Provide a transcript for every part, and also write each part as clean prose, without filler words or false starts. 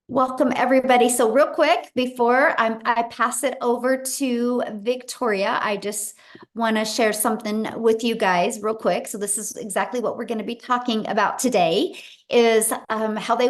Welcome, everybody. So real quick, before I pass it over to Victoria, I just want to share something with you guys real quick. So this is exactly what we're going to be talking about today is how they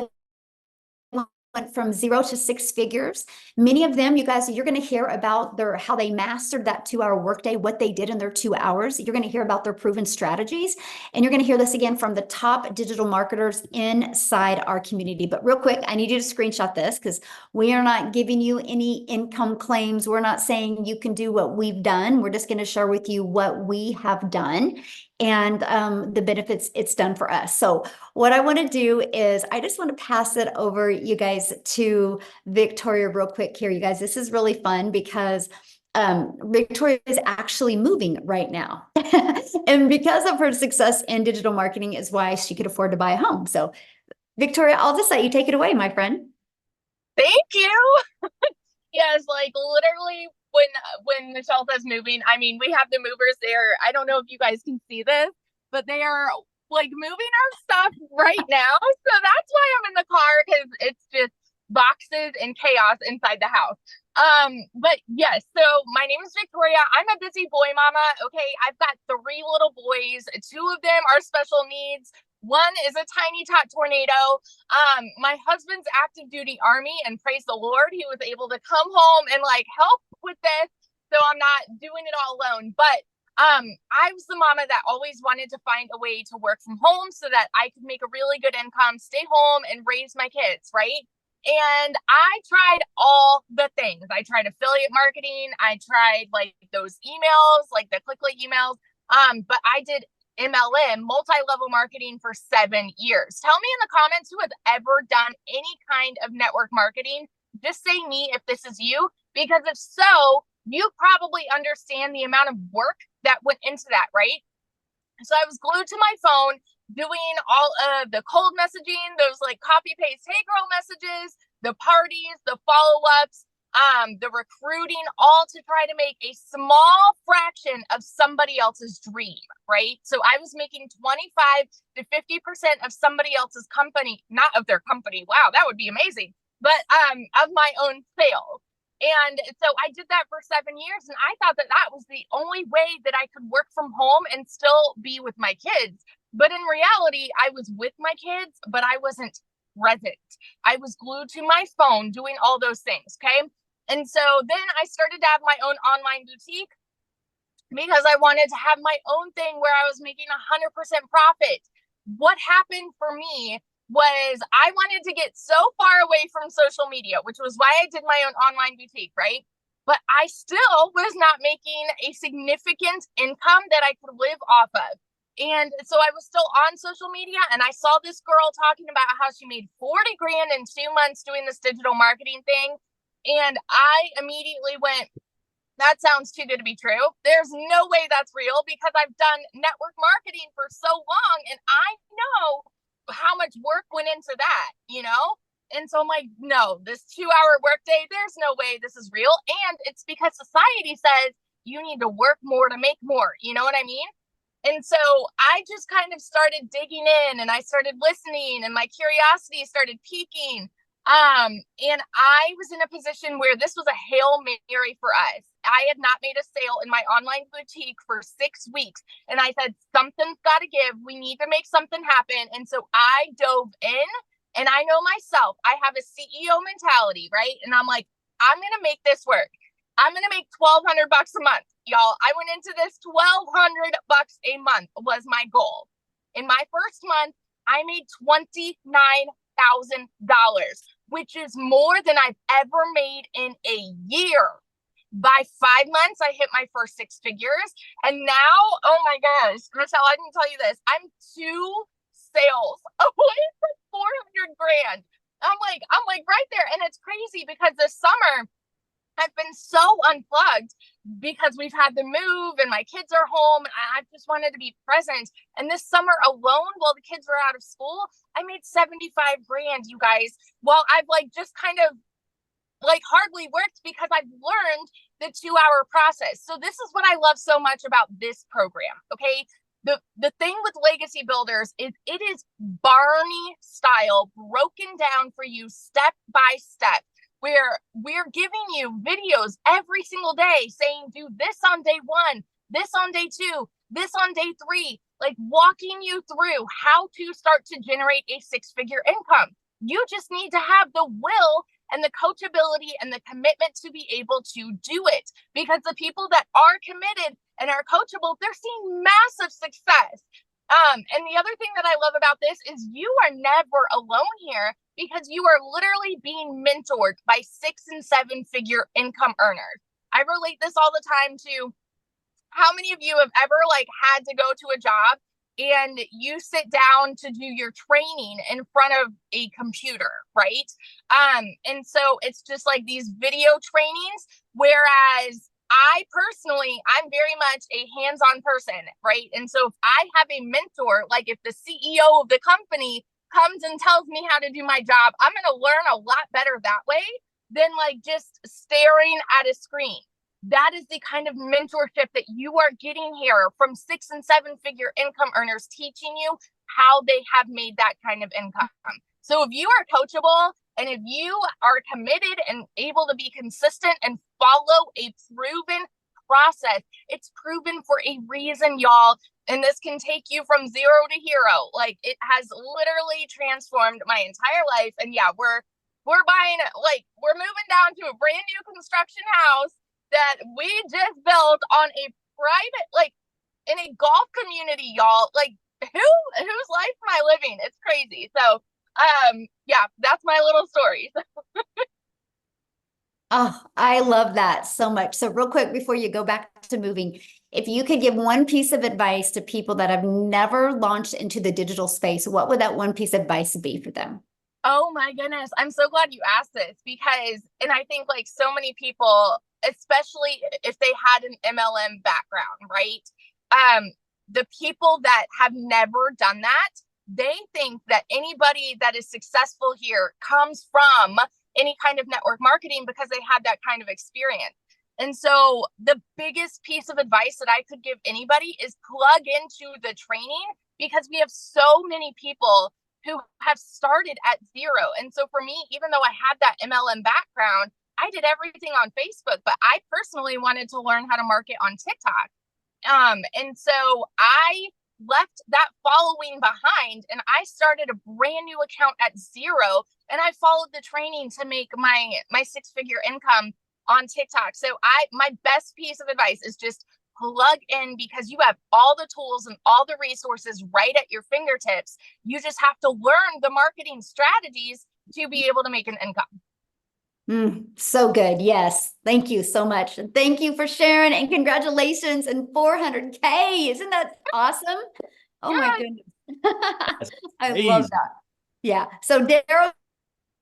went from 0 to 6 figures. Many of them, you guys, you're going to hear about how they mastered that 2 hour workday, what they did in their 2 hours. You're going to hear about their proven strategies, and you're going to hear this again from the top digital marketers inside our community. But real quick, I need you to screenshot this because we are not giving you any income claims. We're not saying you can do what we've done. We're just going to share with you what we have done and the benefits it's done for us. So what I want to do is I just want to pass it over, you guys, to Victoria real quick here. You guys, this is really fun because Victoria is actually moving right now. And because of her success in digital marketing is why she could afford to buy a home. So Victoria, I'll just let you take it away, my friend. Thank you. Yes, like literally when Michelle says moving, I mean we have the movers there. I don't know if you guys can see this, but they are like moving our stuff right now. So that's why I'm in the car because it's just boxes and chaos inside the house. But yes, so my name is Victoria. I'm a busy boy mama. Okay, I've got three little boys. Two of them are special needs. One is a tiny tot tornado. My husband's active duty army, and praise the Lord, he was able to come home and like help with this. So I'm not doing it all alone. But I was the mama that always wanted to find a way to work from home so that I could make a really good income, stay home, and raise my kids, right? And I tried all the things. I tried affiliate marketing. I tried like those emails, like the click emails. But I did MLM, multi-level marketing, for 7 years. Tell me in the comments who has ever done any kind of network marketing. Just say me if this is you, because if so, you probably understand the amount of work that went into that, right? So I was glued to my phone doing all of the cold messaging, those like copy paste, hey girl messages, the parties, the follow ups, the recruiting, all to try to make a small fraction of somebody else's dream, right? So I was making 25 to 50% of somebody else's company, not of their company. Wow, that would be amazing. But of my own sales. And so I did that for 7 years, and I thought that that was the only way that I could work from home and still be with my kids. But in reality, I was with my kids, but I wasn't present. I was glued to my phone doing all those things. Okay. And so then I started to have my own online boutique because I wanted to have my own thing where I was making 100% profit. What happened for me was I wanted to get so far away from social media, which was why I did my own online boutique, right? But I still was not making a significant income that I could live off of. And so I was still on social media, and I saw this girl talking about how she made 40 grand in 2 months doing this digital marketing thing. And I immediately went, that sounds too good to be true. There's no way that's real because I've done network marketing for so long and I know how much work went into that, you know? And so I'm like, no, this 2 hour workday, there's no way this is real. And it's because society says you need to work more to make more. You know what I mean? And so I just kind of started digging in and I started listening and my curiosity started piquing. And I was in a position where this was a Hail Mary for us. I had not made a sale in my online boutique for 6 weeks. And I said, something's got to give. We need to make something happen. And so I dove in, and I know myself, I have a CEO mentality, right? And I'm like, I'm going to make this work. I'm going to make $1,200 a month, y'all. I went into this $1,200 a month was my goal. In my first month, I made $29,000, which is more than I've ever made in a year. By 5 months, I hit my first 6 figures. And now, oh my gosh, Michelle, I didn't tell you this. I'm 2 sales away from 400 grand. I'm like right there. And it's crazy because this summer I've been so unplugged because we've had the move and my kids are home. And I just wanted to be present. And this summer alone, while the kids were out of school, I made 75 grand, you guys, while I've like just kind of like hardly worked because I've learned the 2 hour process. So this is what I love so much about this program. Okay. the thing with legacy builders is it is Barney style, broken down for you step by step, where we're giving you videos every single day saying, do this on day one, this on day two, this on day three, like walking you through how to start to generate a six-figure income. You just need to have the will and the coachability and the commitment to be able to do it, because the people that are committed and are coachable, they're seeing massive success. And the other thing that I love about this is you are never alone here, because you are literally being mentored by 6 and 7 figure income earners. I relate this all the time to how many of you have ever like had to go to a job and you sit down to do your training in front of a computer, right? And so it's just like these video trainings, whereas I personally, I'm very much a hands-on person, right? And so if I have a mentor, like if the CEO of the company comes and tells me how to do my job, I'm going to learn a lot better that way than like just staring at a screen. That is the kind of mentorship that you are getting here from 6 and 7 figure income earners, teaching you how they have made that kind of income. So if you are coachable and if you are committed and able to be consistent and follow a proven process, it's proven for a reason, y'all. And this can take you from zero to hero. Like, it has literally transformed my entire life. And yeah, we're buying, like, we're moving down to a brand new construction house that we just built on a private, like, in a golf community, y'all. Like, whose life am I living? It's crazy. So yeah, that's my little story. Oh, I love that so much. So real quick, before you go back to moving, if you could give one piece of advice to people that have never launched into the digital space, what would that one piece of advice be for them? Oh my goodness. I'm so glad you asked this, because, and I think like so many people, especially if they had an MLM background, right? The people that have never done that, they think that anybody that is successful here comes from any kind of network marketing because they had that kind of experience. And so the biggest piece of advice that I could give anybody is plug into the training, because we have so many people who have started at zero. And so for me, even though I had that MLM background, I did everything on Facebook, but I personally wanted to learn how to market on TikTok. And so I left that following behind and I started a brand new account at zero, and I followed the training to make my 6-figure income on TikTok. So my best piece of advice is just plug in, because you have all the tools and all the resources right at your fingertips. You just have to learn the marketing strategies to be able to make an income. So good. Yes. Thank you so much. And thank you for sharing, and congratulations and 400K. Isn't that awesome? Oh my goodness. I love that. Yeah. So Daryl,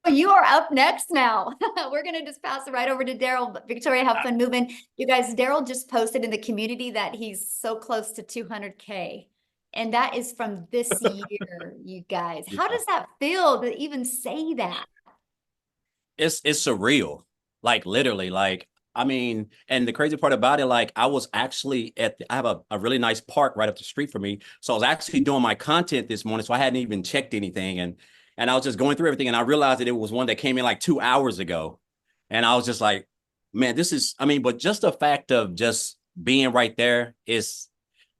you are up next now. We're going to just pass it right over to Daryl. Victoria, have fun moving. You guys, Daryl just posted in the community that he's so close to 200K. And that is from this year, you guys. How does that feel to even say that? It's surreal, like literally, like, I mean, and the crazy part about it, like, I was actually I have a really nice park right up the street from me. So I was actually doing my content this morning. So I hadn't even checked anything. And I was just going through everything, and I realized that it was one that came in like 2 hours ago. And I was just like, man, this is, I mean, but just the fact of just being right there is,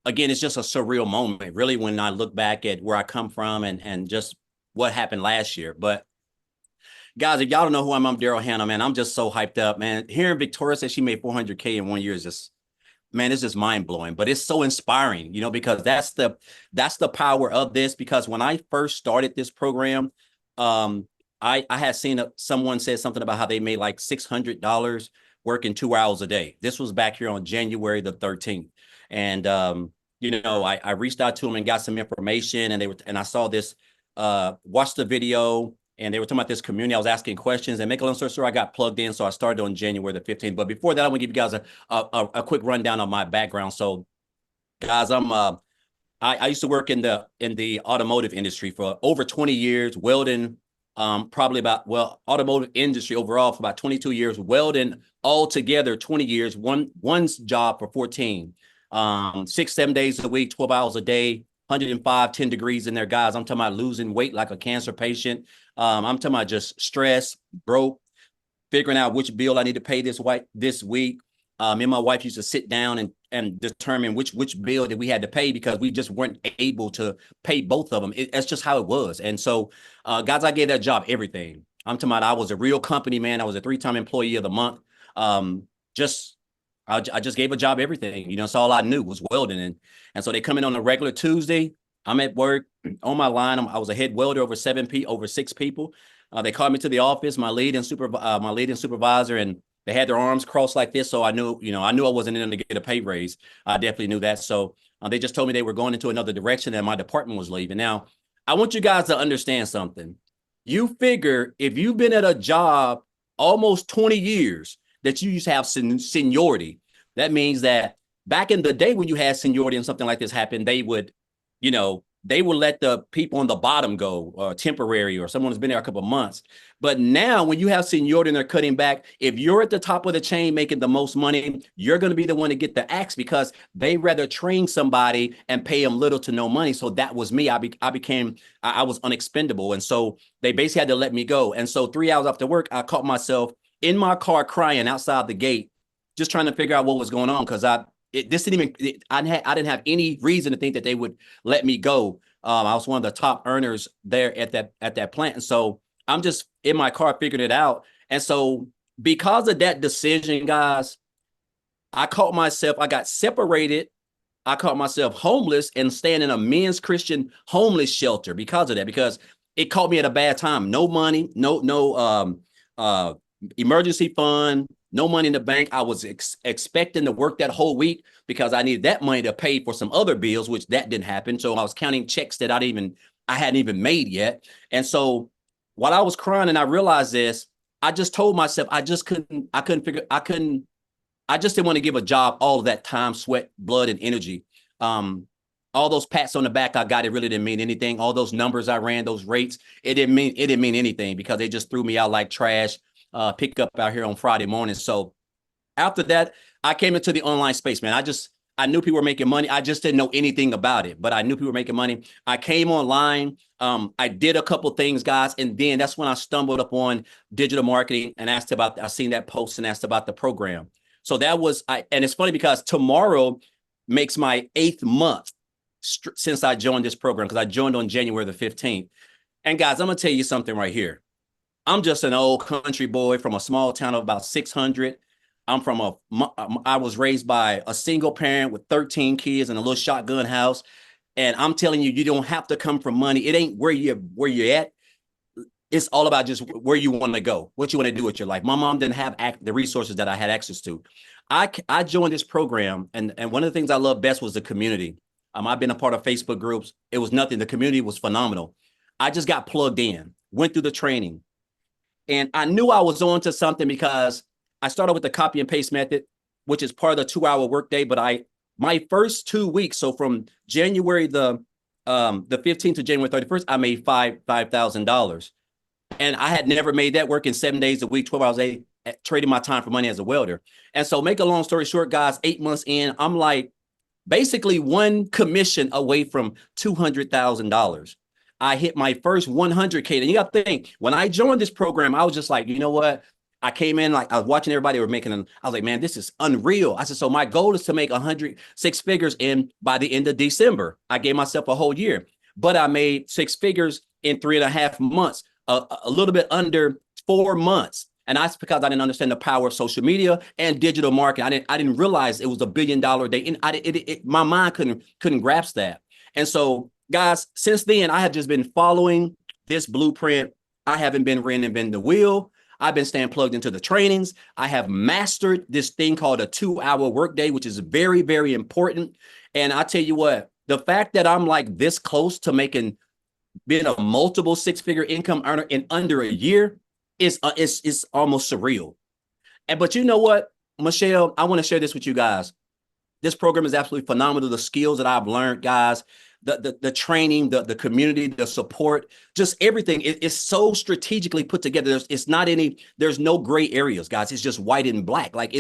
again, it's just a surreal moment, really, when I look back at where I come from and just what happened last year. But guys, if y'all don't know who I'm Daryl Hannah, man. I'm just so hyped up, man. Hearing Victoria say she made 400K in 1 year is just, man, it's just mind blowing. But it's so inspiring, you know, because that's the power of this. Because when I first started this program, I had seen someone said something about how they made like $600 working 2 hours a day. This was back here on January the 13th, and you know, I reached out to them and got some information, and I saw this, watched the video. And they were talking about this community. I was asking questions, and make a long story short, I got plugged in. So I started on January the 15th. But before that, I want to give you guys a quick rundown of my background. So, guys, I used to work in the automotive industry for over 20 years, welding, automotive industry overall for about 22 years, welding all together 20 years, one's job for 14. 6, 7 days a week, 12 hours a day, 105, 10 degrees in there, guys. I'm talking about losing weight like a cancer patient. I'm talking about just stress, broke, figuring out which bill I need to pay this week. Me and my wife used to sit down and determine which bill that we had to pay because we just weren't able to pay both of them. That's just how it was. And so, guys, I gave that job everything. I'm talking about I was a real company man. I was a 3-time employee of the month. Just I just gave a job everything. You know, that's all I knew was welding. And so they come in on a regular Tuesday. I'm at work on my line. I was a head welder over 6 people. They called me to the office, my lead and supervisor, and they had their arms crossed like this. So I knew I wasn't in them to get a pay raise. I definitely knew that. So they just told me they were going into another direction and my department was leaving. Now, I want you guys to understand something. You figure if you've been at a job almost 20 years that you used to have seniority, that means that back in the day when you had seniority and something like this happened, they would let the people on the bottom go temporary or someone who's been there a couple of months. But now when you have seniority and they're cutting back, if you're at the top of the chain making the most money, you're going to be the one to get the axe because they rather train somebody and pay them little to no money. So that was me. I was unexpendable. And so they basically had to let me go. And so 3 hours after work, I caught myself in my car crying outside the gate, just trying to figure out what was going on because I didn't have any reason to think that they would let me go. I was one of the top earners there at that plant. And so I'm just in my car figuring it out. And so because of that decision, guys, I got separated. I caught myself homeless and staying in a men's Christian homeless shelter because of that, because it caught me at a bad time. No money, no emergency fund, no money in the bank. I was expecting to work that whole week because I needed that money to pay for some other bills, which that didn't happen. So I was counting checks that I hadn't even made yet. And so while I was crying and I realized this, I just told myself I just didn't want to give a job all of that time, sweat, blood, and energy. All those pats on the back I got, it really didn't mean anything. All those numbers I ran, those rates, it didn't mean anything because they just threw me out like trash. Pick up out here on Friday morning. So after that, I came into the online space, man. I knew people were making money. I just didn't know anything about it, but I knew people were making money. I came online. I did a couple things, guys. And then that's when I stumbled upon digital marketing and I seen that post and asked about the program. So and it's funny because tomorrow makes my 8th month since I joined this program because I joined on January the 15th. And guys, I'm going to tell you something right here. I'm just an old country boy from a small town of about 600. I was raised by a single parent with 13 kids in a little shotgun house. And I'm telling you, you don't have to come from money. It ain't where you're at. It's all about just where you want to go, what you want to do with your life. My mom didn't have the resources that I had access to. I joined this program. And one of the things I love best was the community. I've been a part of Facebook groups. It was nothing. The community was phenomenal. I just got plugged in, went through the training. And I knew I was on to something because I started with the copy and paste method, which is part of the 2-hour workday. But my first 2 weeks, so from January the 15th to January 31st, I made $5,000. And I had never made that working 7 days a week, 12 hours a day, trading my time for money as a welder. And so make a long story short, guys, 8 months in, I'm like basically one commission away from $200,000. I hit my first 100K. And you got to think, when I joined this program, I was just like, you know what? I came in, like I was watching everybody were making them. I was like, man, this is unreal. I said, so my goal is to make 6 figures by the end of December. I gave myself a whole year, but I made 6 figures in 3.5 months, a little bit under 4 months. And that's because I didn't understand the power of social media and digital marketing. I didn't realize it was $1 billion day. And my mind couldn't grasp that. And so, guys, since then, I have just been following this blueprint. I haven't been reinventing the wheel. I've been staying plugged into the trainings. I have mastered this thing called a 2-hour workday, which is very, very important. And I tell you what, the fact that I'm like this close to being a multiple 6-figure income earner in under a year is almost surreal. But you know what, Michelle, I want to share this with you guys. This program is absolutely phenomenal. The skills that I've learned, guys, the training, the community, the support, just everything is so strategically put together. There's no gray areas, guys. It's just white and black. Like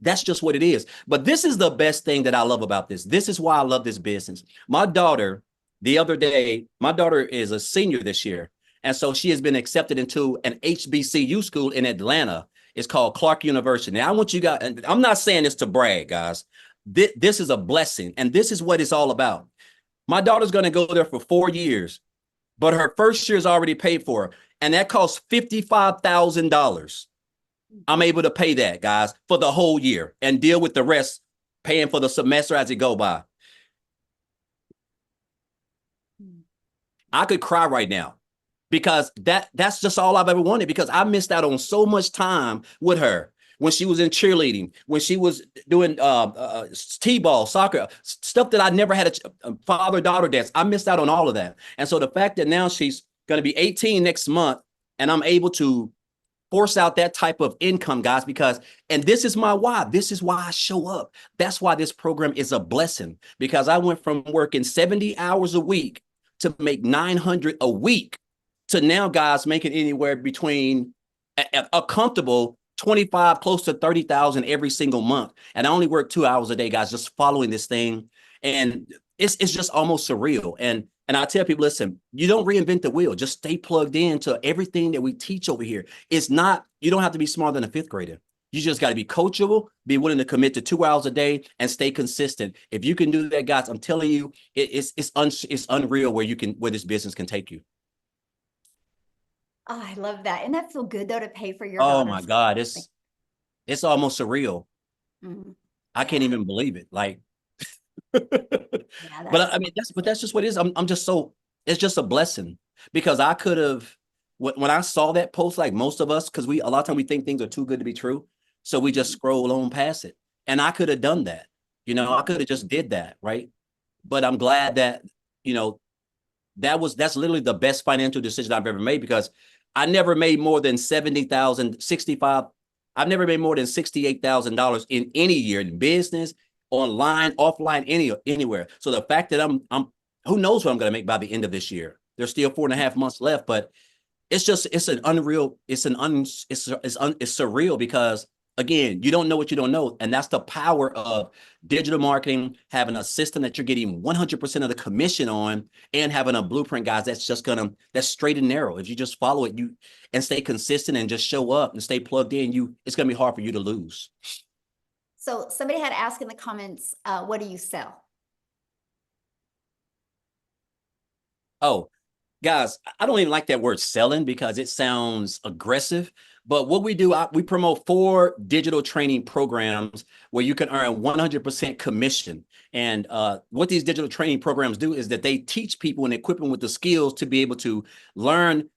That's just what it is. But this is the best thing that I love about this. This is why I love this business. My daughter, the other day, my daughter is a senior this year. And so she has been accepted into an HBCU school in Atlanta. It's called Clark University. Now, I want you guys, and I'm not saying this to brag, guys. This is a blessing, and this is what it's all about. My daughter's going to go there for 4 years, but her first year is already paid for, and that costs $55,000. I'm able to pay that, guys, for the whole year and deal with the rest, paying for the semester as it go by. I could cry right now because that's just all I've ever wanted, because I missed out on so much time with her when she was in cheerleading, when she was doing t-ball, soccer, stuff that I never had a father-daughter dance. I missed out on all of that. And so the fact that now she's going to be 18 next month and I'm able to force out that type of income, guys, because, and this is my why. This is why I show up. That's why this program is a blessing, because I went from working 70 hours a week to make 900 a week to now, guys, making anywhere between a comfortable 25, close to 30,000 every single month. And I only work 2 hours a day, guys, just following this thing. And it's just almost surreal. And I tell people, listen, you don't reinvent the wheel. Just stay plugged into everything that we teach over here. It's not, you don't have to be smarter than a fifth grader. You just got to be coachable, be willing to commit to 2 hours a day, and stay consistent. If you can do that, guys, I'm telling you, it's unreal where this business can take you. Oh, I love that. And that feel good though to pay for your Oh daughter's. my God, it's almost surreal. I can't even believe it. Like, Yeah, but I mean, that's just what it is. I'm just so, it's just a blessing, because I could have, when I saw that post, like most of us, because a lot of times we think things are too good to be true. So we just scroll on past it. And I could have done that. I could have just did that. Right. But I'm glad that, that's literally the best financial decision I've ever made, because I never made more than 70,000, 65. I've never made more than $68,000 in any year in business, online, offline, anywhere. So the fact that I'm who knows what I'm going to make by the end of this year. There's still 4.5 months left, but it's surreal, because again, you don't know what you don't know. And that's the power of digital marketing, having a system that you're getting 100% of the commission on, and having a blueprint, guys, that's straight and narrow. If you just follow it, and stay consistent and just show up and stay plugged in, it's going to be hard for you to lose. So somebody had asked in the comments, what do you sell? Oh, guys, I don't even like that word selling, because it sounds aggressive. But what we do, we promote 4 digital training programs where you can earn 100% commission. And what these digital training programs do is that they teach people and equip them with the skills to be able to learn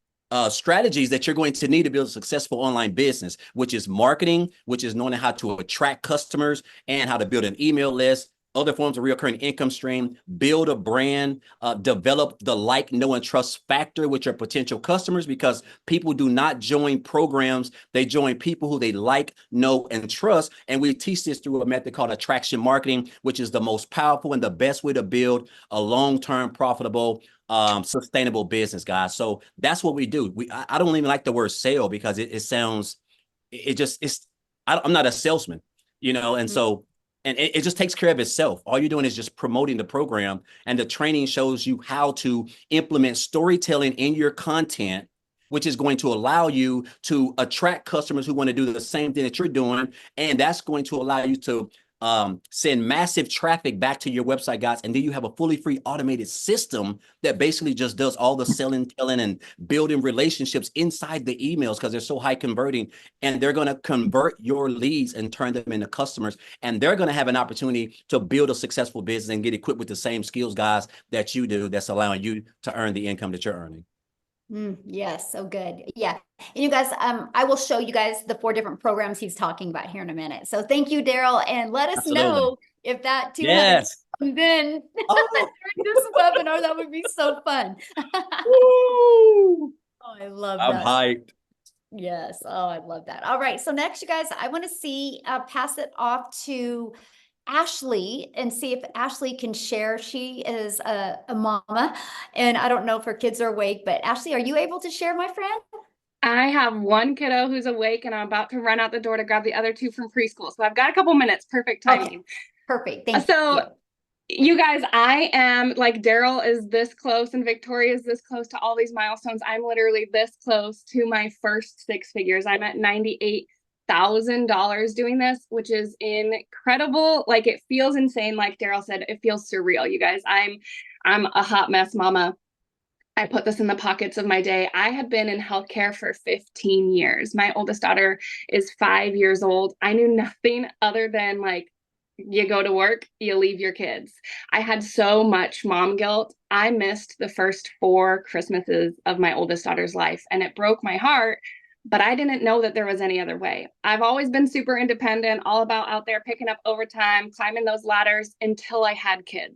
strategies that you're going to need to build a successful online business, which is marketing, which is knowing how to attract customers and how to build an email list, other forms of recurring income stream, build a brand, develop the like, know, and trust factor with your potential customers, because people do not join programs. They join people who they like, know, and trust. And we teach this through a method called attraction marketing, which is the most powerful and the best way to build a long-term, profitable, sustainable business, guys. So that's what we do. I don't even like the word sale, because it sounds, I'm not a salesman, and so, and it just takes care of itself. All you're doing is just promoting the program, and the training shows you how to implement storytelling in your content, which is going to allow you to attract customers who want to do the same thing that you're doing. And that's going to allow you to send massive traffic back to your website, guys. And then you have a fully free automated system that basically just does all the selling, telling, and building relationships inside the emails, because they're so high converting. And they're going to convert your leads and turn them into customers. And they're going to have an opportunity to build a successful business and get equipped with the same skills, guys, that you do, that's allowing you to earn the income that you're earning. Yes, so good. Yeah. And you guys, I will show you guys the 4 different programs he's talking about here in a minute. So thank you, Daryl. And let us know if that 200 comes in during this webinar. That would be so fun. Oh, I love that. I'm hyped. Yes. Oh, I love that. All right. So next, you guys, I want to pass it off to Ashley and see if Ashley can share. She is a mama, and I don't know if her kids are awake, but Ashley, are you able to share, my friend? I have one kiddo who's awake and I'm about to run out the door to grab the other two from preschool. So I've got a couple minutes. Perfect Okay, timing. perfect. Thank you. So you guys, I am like Daryl is this close and Victoria is this close to all these milestones. I'm literally this close to my first six figures. I'm at $98,000 doing this, which is incredible. Like it feels insane. Like Daryl said, it feels surreal. You guys, I'm a hot mess mama. I put this in the pockets of my day. I had been in healthcare for 15 years. My oldest daughter is 5 years old. I knew nothing other than like, you go to work, you leave your kids. I had so much mom guilt. I missed the first 4 Christmases of my oldest daughter's life, and it broke my heart. But I didn't know that there was any other way. I've always been super independent, all about out there picking up overtime, climbing those ladders until I had kids.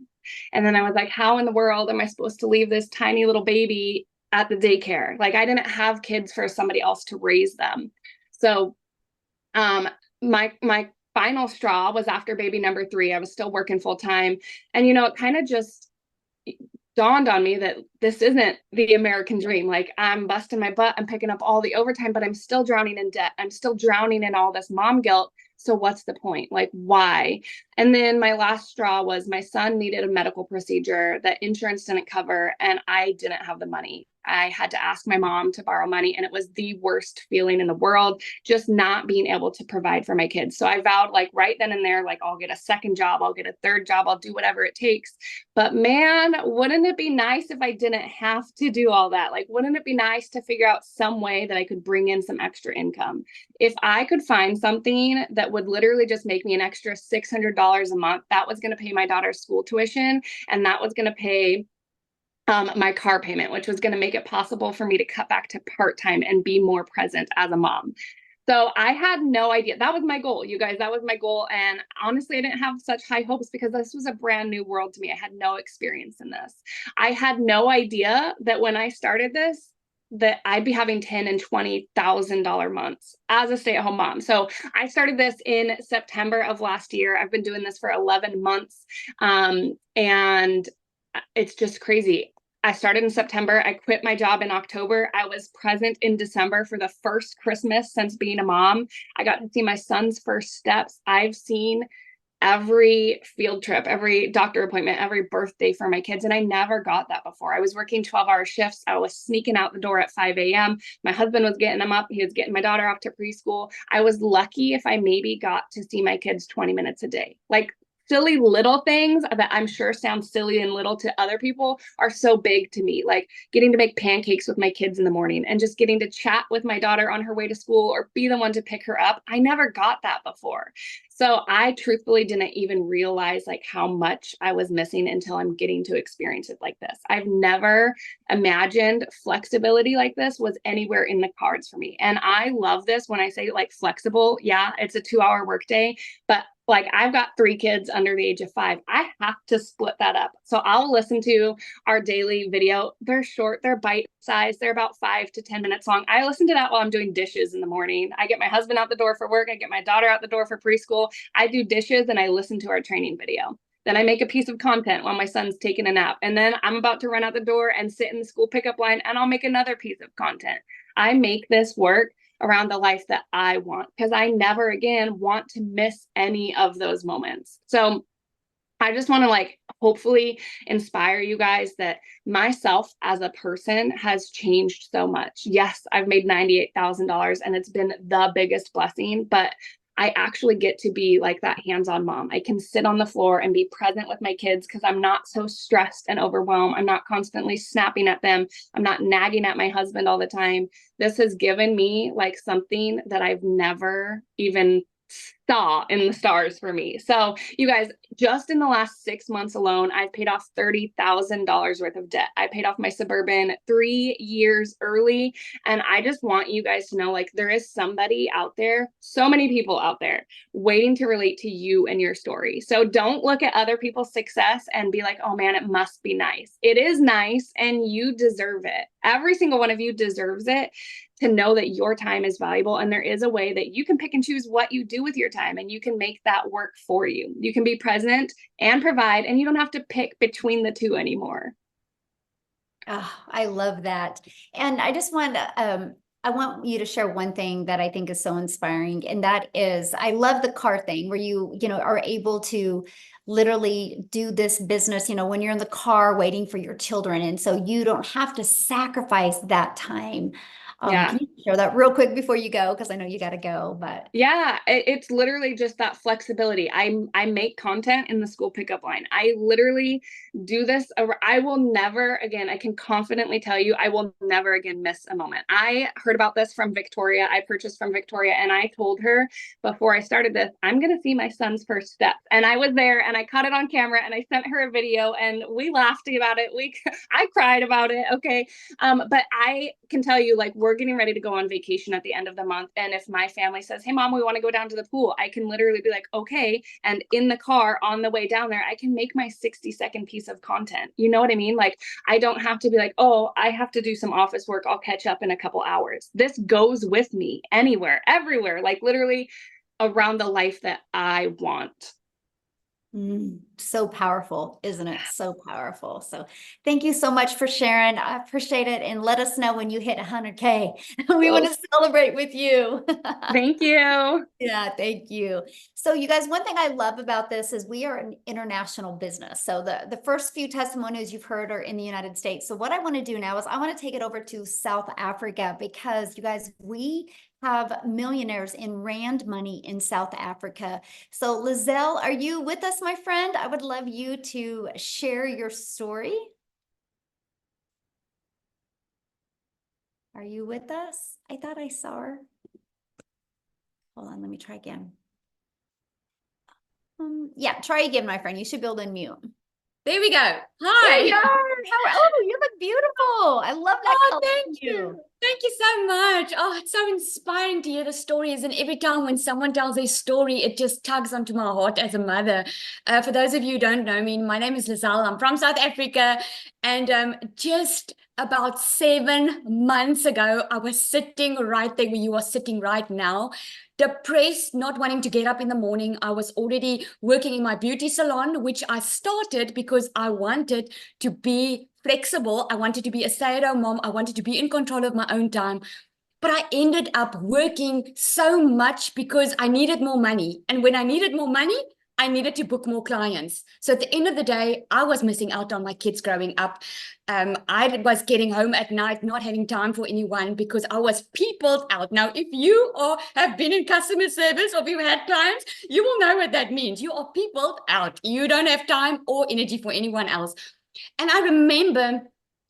And then I was like, how in the world am I supposed to leave this tiny little baby at the daycare? Like I didn't have kids for somebody else to raise them. So my final straw was after baby number 3. I was still working full time. And it kind of just dawned on me that this isn't the American dream. Like I'm busting my butt, I'm picking up all the overtime, but I'm still drowning in debt. I'm still drowning in all this mom guilt. So what's the point? Like why? And then my last straw was my son needed a medical procedure that insurance didn't cover, and I didn't have the money. I had to ask my mom to borrow money, and it was the worst feeling in the world, just not being able to provide for my kids. So I vowed like right then and there, like I'll get a second job, I'll get a third job, I'll do whatever it takes. But man, wouldn't it be nice if I didn't have to do all that? Like, wouldn't it be nice to figure out some way that I could bring in some extra income? If I could find something that would literally just make me an extra $600 a month, that was going to pay my daughter's school tuition, and that was going to pay my car payment, which was going to make it possible for me to cut back to part-time and be more present as a mom. So I had no idea. That was my goal, you guys. That was my goal. And honestly, I didn't have such high hopes because this was a brand new world to me. I had no experience in this. I had no idea that when I started this, that I'd be having $10,000 and $20,000 months as a stay-at-home mom. So I started this in September of last year. I've been doing this for 11 months. And it's just crazy. I started in September. I quit my job in October. I was present in December for the first Christmas since being a mom. I got to see my son's first steps. I've seen every field trip, every doctor appointment, every birthday for my kids. And I never got that before. I was working 12-hour shifts. I was sneaking out the door at 5 a.m. My husband was getting them up. He was getting my daughter off to preschool. I was lucky if I maybe got to see my kids 20 minutes a day. Like silly little things that I'm sure sound silly and little to other people are so big to me. Like getting to make pancakes with my kids in the morning and just getting to chat with my daughter on her way to school or be the one to pick her up. I never got that before. So I truthfully didn't even realize like how much I was missing until I'm getting to experience it like this. I've never imagined flexibility like this was anywhere in the cards for me. And I love this when I say like flexible. Yeah, it's a 2-hour workday, but like I've got 3 kids under the age of 5. I have to split that up. So I'll listen to our daily video. They're short, they're bite sized, they're about 5 to 10 minutes long. I listen to that while I'm doing dishes in the morning. I get my husband out the door for work. I get my daughter out the door for preschool. I do dishes and I listen to our training video. Then I make a piece of content while my son's taking a nap. And then I'm about to run out the door and sit in the school pickup line and I'll make another piece of content. I make this work around the life that I want because I never again want to miss any of those moments. So I just want to like hopefully inspire you guys that myself as a person has changed so much. Yes, I've made $98,000 and it's been the biggest blessing, but I actually get to be like that hands-on mom. I can sit on the floor and be present with my kids because I'm not so stressed and overwhelmed. I'm not constantly snapping at them. I'm not nagging at my husband all the time. This has given me like something that I've never even saw in the stars for me. So you guys, just in the last 6 months alone, I've paid off $30,000 worth of debt. I paid off my Suburban 3 years early. And I just want you guys to know, like, there is somebody out there, so many people out there waiting to relate to you and your story. So don't look at other people's success and be like, oh man, it must be nice. It is nice and you deserve it. Every single one of you deserves it, to know that your time is valuable. And there is a way that you can pick and choose what you do with your time, and you can make that work for you. You can be present and provide, and you don't have to pick between the two anymore. Oh, I love that. And I just want to I want you to share one thing that I think is so inspiring, and that is, I love the car thing where you know, are able to literally do this business, you know, when you're in the car waiting for your children. And so you don't have to sacrifice that time. Yeah. Can you share that real quick before you go? Because I know you got to go, but. Yeah, it's literally just that flexibility. I make content in the school pickup line. I literally do this. I will never again, I can confidently tell you, I will never again miss a moment. I heard about this from Victoria. I purchased from Victoria, and I told her before I started this, I'm going to see my son's first steps. And I was there, and I caught it on camera, and I sent her a video, and we laughed about it. I cried about it. Okay. But I can tell you, like, we're getting ready to go on vacation at the end of the month. And if my family says, hey, mom, we want to go down to the pool, I can literally be like, okay. And in the car on the way down there, I can make my 60-second piece of content. You know what I mean? Like, I don't have to be like, oh, I have to do some office work. I'll catch up in a couple hours. This goes with me anywhere, everywhere, like literally around the life that I want. So powerful, isn't it? So powerful. So thank you so much for sharing. I appreciate it. And let us know when you hit 100K. We want to celebrate with you. Thank you. Yeah, thank you. So you guys, one thing I love about this is we are an international business. So the first few testimonies you've heard are in the United States. So what I want to do now is I want to take it over to South Africa, because you guys, we have millionaires in rand money in South Africa. So Lizelle, are you with us, my friend? I would love you to share your story. Are you with us? I thought I saw her. Hold on, let me try again. Yeah, try again, my friend. You should be able to unmute. There we go. There Hi. you are. Oh, you look beautiful. I love that Oh, color thank on you. Thank you so much. Oh, it's so inspiring to hear the stories. And every time when someone tells their story, it just tugs onto my heart as a mother. For those of you who don't know me, my name is Lizelle. I'm from South Africa. And just about 7 months ago, I was sitting right there where you are sitting right now, depressed, not wanting to get up in the morning. I was already working in my beauty salon, which I started because I wanted to be flexible. I wanted to be a stay-at-home mom. I wanted to be in control of my own time. But I ended up working so much because I needed more money. And when I needed more money, I needed to book more clients. So at the end of the day, I was missing out on my kids growing up. I was getting home at night, not having time for anyone because I was peopled out. Now, if you have been in customer service or if you've had clients, you will know what that means. You are peopled out. You don't have time or energy for anyone else. And I remember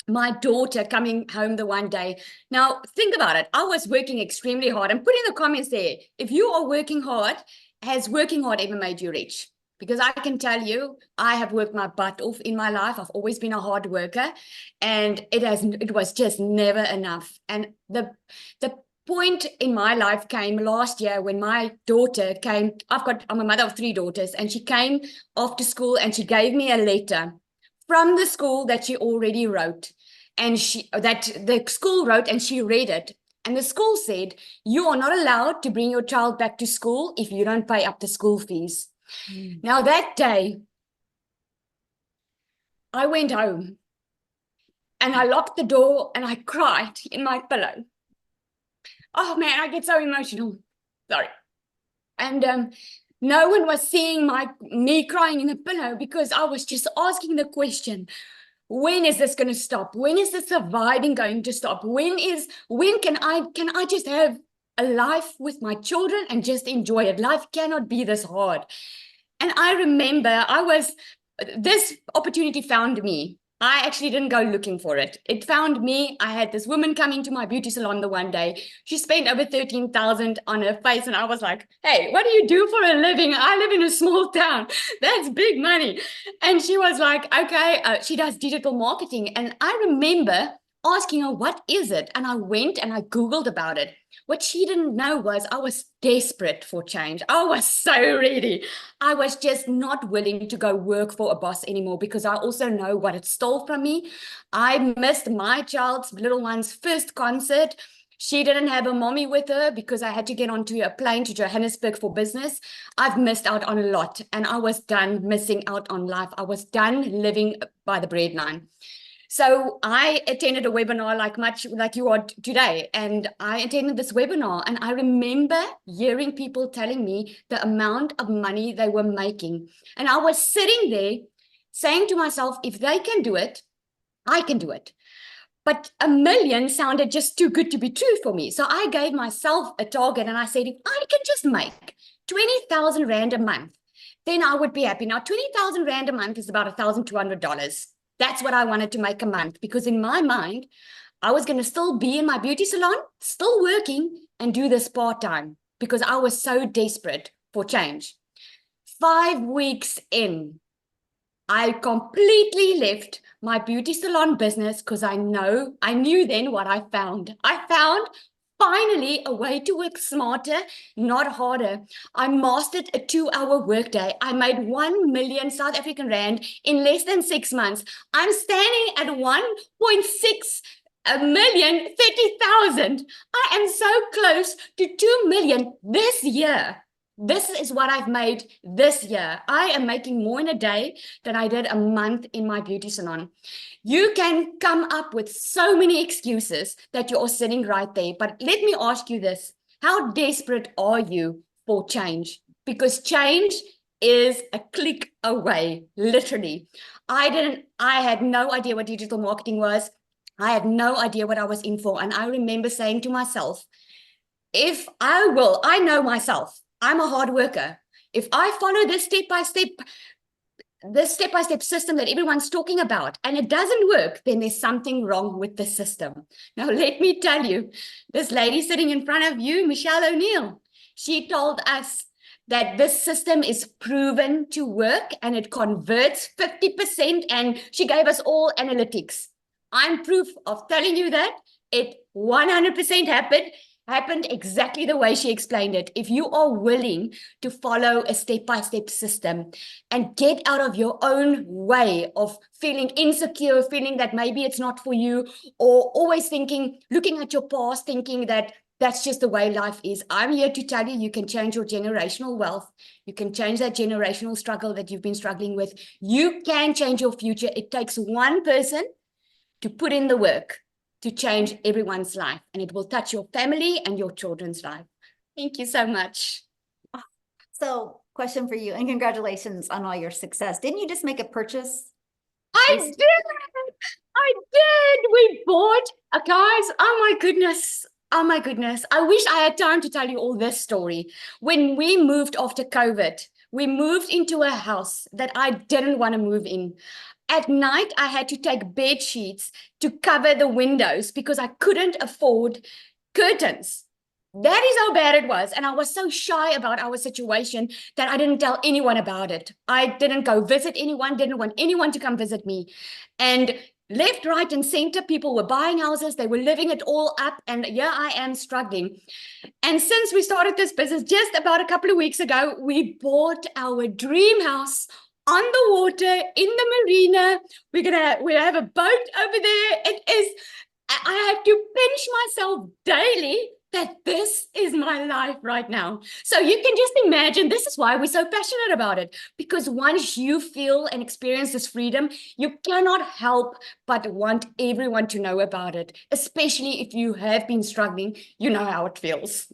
my daughter coming home the one day. Now, think about it. I was working extremely hard. And put in the comments there, if you are working hard, has working hard ever made you rich? Because I can tell you, I have worked my butt off in my life. I've always been a hard worker, and it was just never enough. And the point in my life came last year when my daughter came. I'm a mother of 3 daughters, and she came after school and she gave me a letter from the school that she already wrote, and that the school wrote, and she read it. And the school said, you are not allowed to bring your child back to school if you don't pay up the school fees. Now that day, I went home and I locked the door and I cried in my pillow. Oh man, I get so emotional. Sorry. And no one was seeing me crying in the pillow because I was just asking the question, when is this going to stop? When is the surviving going to stop? When can I just have a life with my children and just enjoy it? Life cannot be this hard. And I remember this opportunity found me. I actually didn't go looking for it. It found me. I had this woman come into my beauty salon the one day. She spent over 13,000 on her face. And I was like, hey, what do you do for a living? I live in a small town. That's big money. And she was like, okay, she does digital marketing. And I remember asking her, what is it? And I went and I Googled about it. What she didn't know was I was desperate for change. I was so ready. I was just not willing to go work for a boss anymore because I also know what it stole from me. I missed my child's little one's first concert. She didn't have a mommy with her because I had to get onto a plane to Johannesburg for business. I've missed out on a lot, and I was done missing out on life. I was done living by the breadline. So I attended a webinar much like you are today, and I attended this webinar, and I remember hearing people telling me the amount of money they were making. And I was sitting there saying to myself, if they can do it, I can do it. But $1 million sounded just too good to be true for me. So I gave myself a target and I said, if I can just make 20,000 Rand a month, then I would be happy. Now, 20,000 Rand a month is about $1,200. That's what I wanted to make a month, because in my mind, I was going to still be in my beauty salon, still working, and do this part-time because I was so desperate for change. 5 weeks in, I completely left my beauty salon business because I knew then what I found. I found finally a way to work smarter, not harder. I mastered a 2-hour workday. I made 1 million South African Rand in less than 6 months. I'm standing at 1.6 million, 30,000. I am so close to 2 million this year. This is what I've made this year. I am making more in a day than I did a month in my beauty salon. You can come up with so many excuses that you're sitting right there. But let me ask you this. How desperate are you for change? Because change is a click away, literally. I had no idea what digital marketing was. I had no idea what I was in for. And I remember saying to myself, I know myself. I'm a hard worker. If I follow this step-by-step system that everyone's talking about, and it doesn't work, then there's something wrong with the system. Now, let me tell you, this lady sitting in front of you, Michelle O'Neill, she told us that this system is proven to work and it converts 50%, and she gave us all analytics. I'm proof of telling you that it 100% happened exactly the way she explained it. If you are willing to follow a step-by-step system and get out of your own way of feeling insecure, feeling that maybe it's not for you, or always looking at your past, thinking that that's just the way life is. I'm here to tell you, you can change your generational wealth. You can change that generational struggle that you've been struggling with. You can change your future. It takes one person to put in the work to change everyone's life, and it will touch your family and your children's life. Thank you so much. So, question for you, and congratulations on all your success. Didn't you just make a purchase? I did. We bought, guys. Oh my goodness. Oh my goodness. I wish I had time to tell you all this story. When we moved after COVID, we moved into a house that I didn't want to move in. At night, I had to take bed sheets to cover the windows because I couldn't afford curtains. That is how bad it was. And I was so shy about our situation that I didn't tell anyone about it. I didn't go visit anyone, didn't want anyone to come visit me. And left, right, and center, people were buying houses. They were living it all up. And yeah, I am struggling. And since we started this business just about a couple of weeks ago, we bought our dream house on the water in the marina. We have a boat over there. I have to pinch myself daily that this is my life right now. So you can just imagine, this is why we're so passionate about it, because once you feel and experience this freedom, you cannot help but want everyone to know about it, especially if you have been struggling, you know how it feels.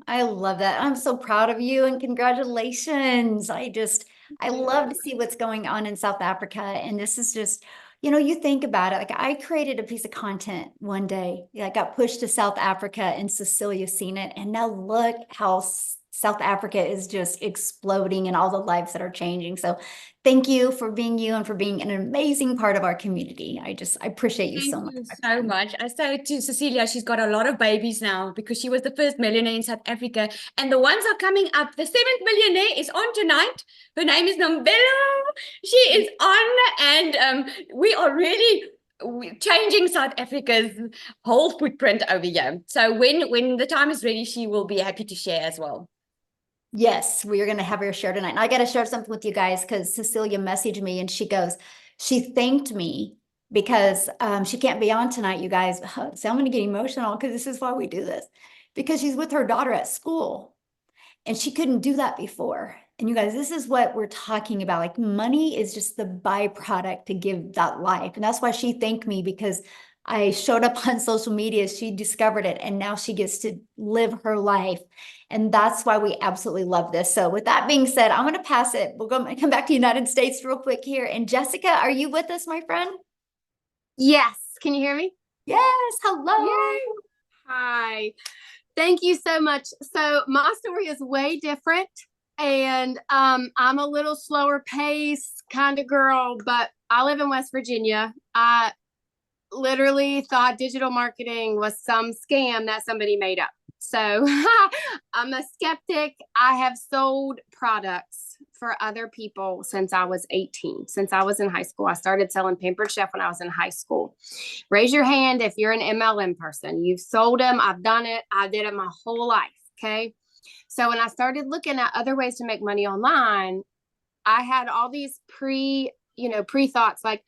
I love that. I'm so proud of you, and congratulations. I love to see what's going on in South Africa. And this is just, you think about it. Like, I created a piece of content one day. I got pushed to South Africa, and Cecilia's seen it. And now look how South Africa is just exploding and all the lives that are changing. So thank you for being you and for being an amazing part of our community. I appreciate you so much. Thank you so much. I say to Cecilia, she's got a lot of babies now because she was the first millionaire in South Africa. And the ones are coming up. The 7th millionaire is on tonight. Her name is Nombelo. She is on, and we are really changing South Africa's whole footprint over here. So when the time is ready, she will be happy to share as well. Yes, we are going to have her share tonight. And I got to share something with you guys because Cecilia messaged me and she thanked me because she can't be on tonight, you guys. So I'm going to get emotional because this is why we do this. Because she's with her daughter at school and she couldn't do that before. And you guys, this is what we're talking about. Like money is just the byproduct to give that life. And that's why she thanked me, because I showed up on social media. She discovered it and now she gets to live her life. And that's why we absolutely love this. So with that being said, I'm going to pass it. We're going to come back to United States real quick here. And Jessica, are you with us, my friend? Yes. Can you hear me? Yes. Hello. Yay. Hi. Thank you so much. So my story is way different. And I'm a little slower pace kind of girl, but I live in West Virginia. I literally thought digital marketing was some scam that somebody made up. So I'm a skeptic. I have sold products for other people since I was 18. Since I was in high school, I started selling Pampered Chef when I was in high school. Raise your hand if you're an MLM person. You've sold them. I've done it. I did it my whole life. Okay. So when I started looking at other ways to make money online, I had all these pre-thoughts, like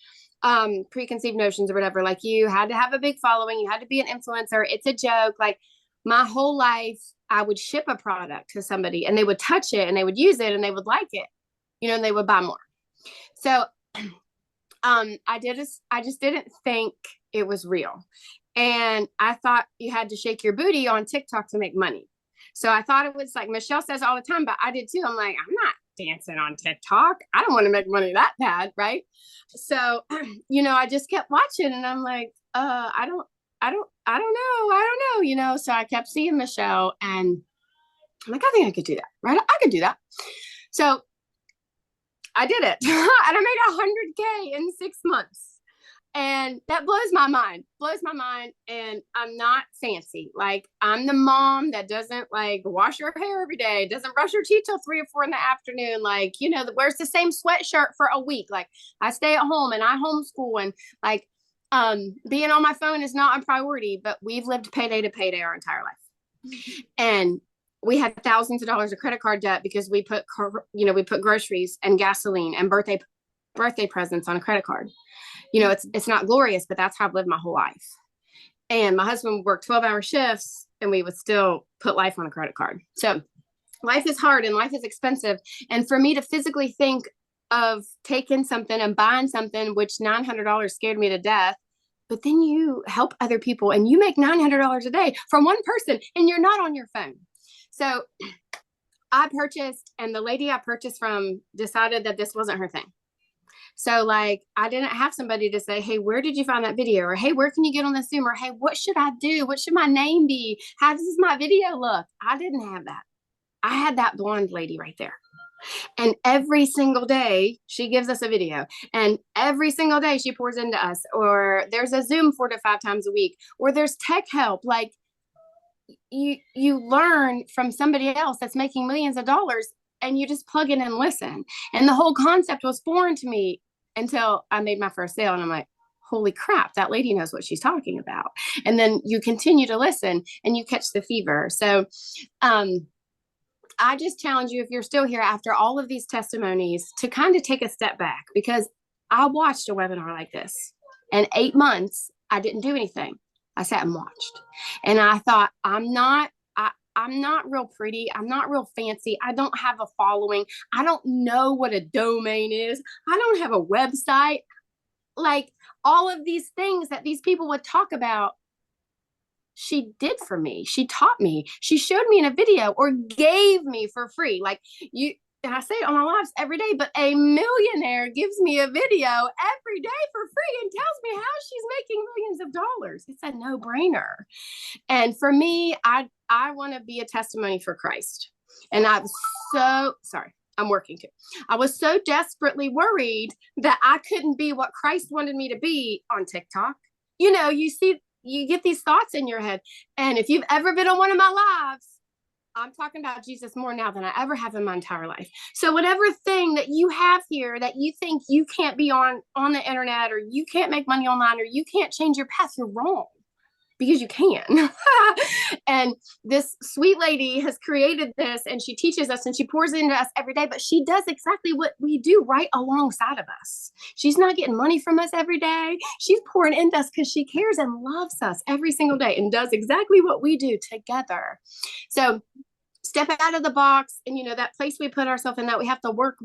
preconceived notions or whatever. Like you had to have a big following, you had to be an influencer. It's a joke. Like my whole life, I would ship a product to somebody and they would touch it and they would use it and they would like it, and they would buy more. So I just didn't think it was real. And I thought you had to shake your booty on TikTok to make money. So I thought it was like Michelle says all the time, but I did too. I'm like, I'm not dancing on TikTok. I don't want to make money that bad. Right. So, I just kept watching and I'm like, I don't know. So I kept seeing Michelle and I'm like, I think I could do that. Right. I could do that. So I did it and I made 100K in 6 months. And that blows my mind. And I'm not fancy. Like I'm the mom that doesn't like wash her hair every day, doesn't brush her teeth till 3 or 4 in the afternoon. Like, that wears the same sweatshirt for a week. Like I stay at home and I homeschool and like, being on my phone is not a priority, but we've lived payday to payday our entire life. And we had thousands of dollars of credit card debt because we put groceries and gasoline and birthday presents on a credit card. It's not glorious, but that's how I've lived my whole life. And my husband worked 12-hour shifts and we would still put life on a credit card. So life is hard and life is expensive. And for me to physically think of taking something and buying something, which $900 scared me to death, but then you help other people and you make $900 a day from one person and you're not on your phone. So I purchased, and the lady I purchased from decided that this wasn't her thing. So like, I didn't have somebody to say, hey, where did you find that video? Or, hey, where can you get on this Zoom? Or, hey, what should I do? What should my name be? How does my video look? I didn't have that. I had that blonde lady right there. And every single day she gives us a video and every single day she pours into us, or there's a Zoom 4 to 5 times a week, or there's tech help. Like you learn from somebody else that's making millions of dollars and you just plug in and listen. And the whole concept was foreign to me until I made my first sale. And I'm like, holy crap, that lady knows what she's talking about. And then you continue to listen and you catch the fever. So, I just challenge you, if you're still here after all of these testimonies, to kind of take a step back, because I watched a webinar like this and 8 months, I didn't do anything. I sat and watched. And I thought, I'm not real pretty. I'm not real fancy. I don't have a following. I don't know what a domain is. I don't have a website. Like all of these things that these people would talk about, she did for me. She taught me. She showed me in a video or gave me for free. Like and I say it on my lives every day, but a millionaire gives me a video every day for free and tells me how she's making millions of dollars. It's a no-brainer. And for me, I want to be a testimony for Christ. And I was so sorry. I'm working too. I was so desperately worried that I couldn't be what Christ wanted me to be on TikTok. You get these thoughts in your head. And if you've ever been on one of my lives, I'm talking about Jesus more now than I ever have in my entire life. So whatever thing that you have here that you think you can't be on the internet, or you can't make money online, or you can't change your path, you're wrong, because you can. And this sweet lady has created this, and she teaches us and she pours into us every day, but she does exactly what we do right alongside of us. She's not getting money from us every day. She's pouring into us because she cares and loves us every single day and does exactly what we do together. So step out of the box. And, that place we put ourselves in, that we have to work,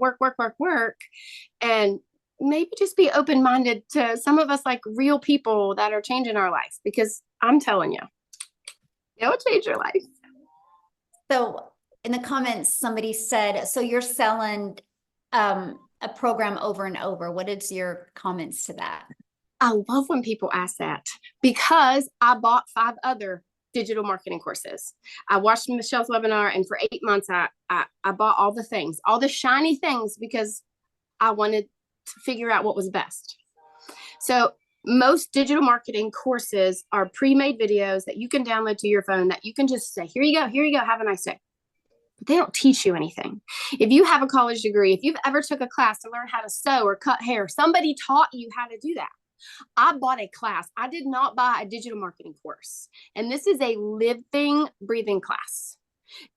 and maybe just be open-minded to some of us, like real people that are changing our life, because I'm telling you, it'll change your life. So in the comments, somebody said, so you're selling a program over and over. What is your comments to that? I love when people ask that, because I bought 5 other digital marketing courses. I watched Michelle's webinar, and for 8 months, I bought all the things, all the shiny things, because I wanted to figure out what was best. So most digital marketing courses are pre-made videos that you can download to your phone, that you can just say, here you go, have a nice day. But they don't teach you anything. If you have a college degree, if you've ever took a class to learn how to sew or cut hair, somebody taught you how to do that. I bought a class. I did not buy a digital marketing course. And this is a living, breathing class.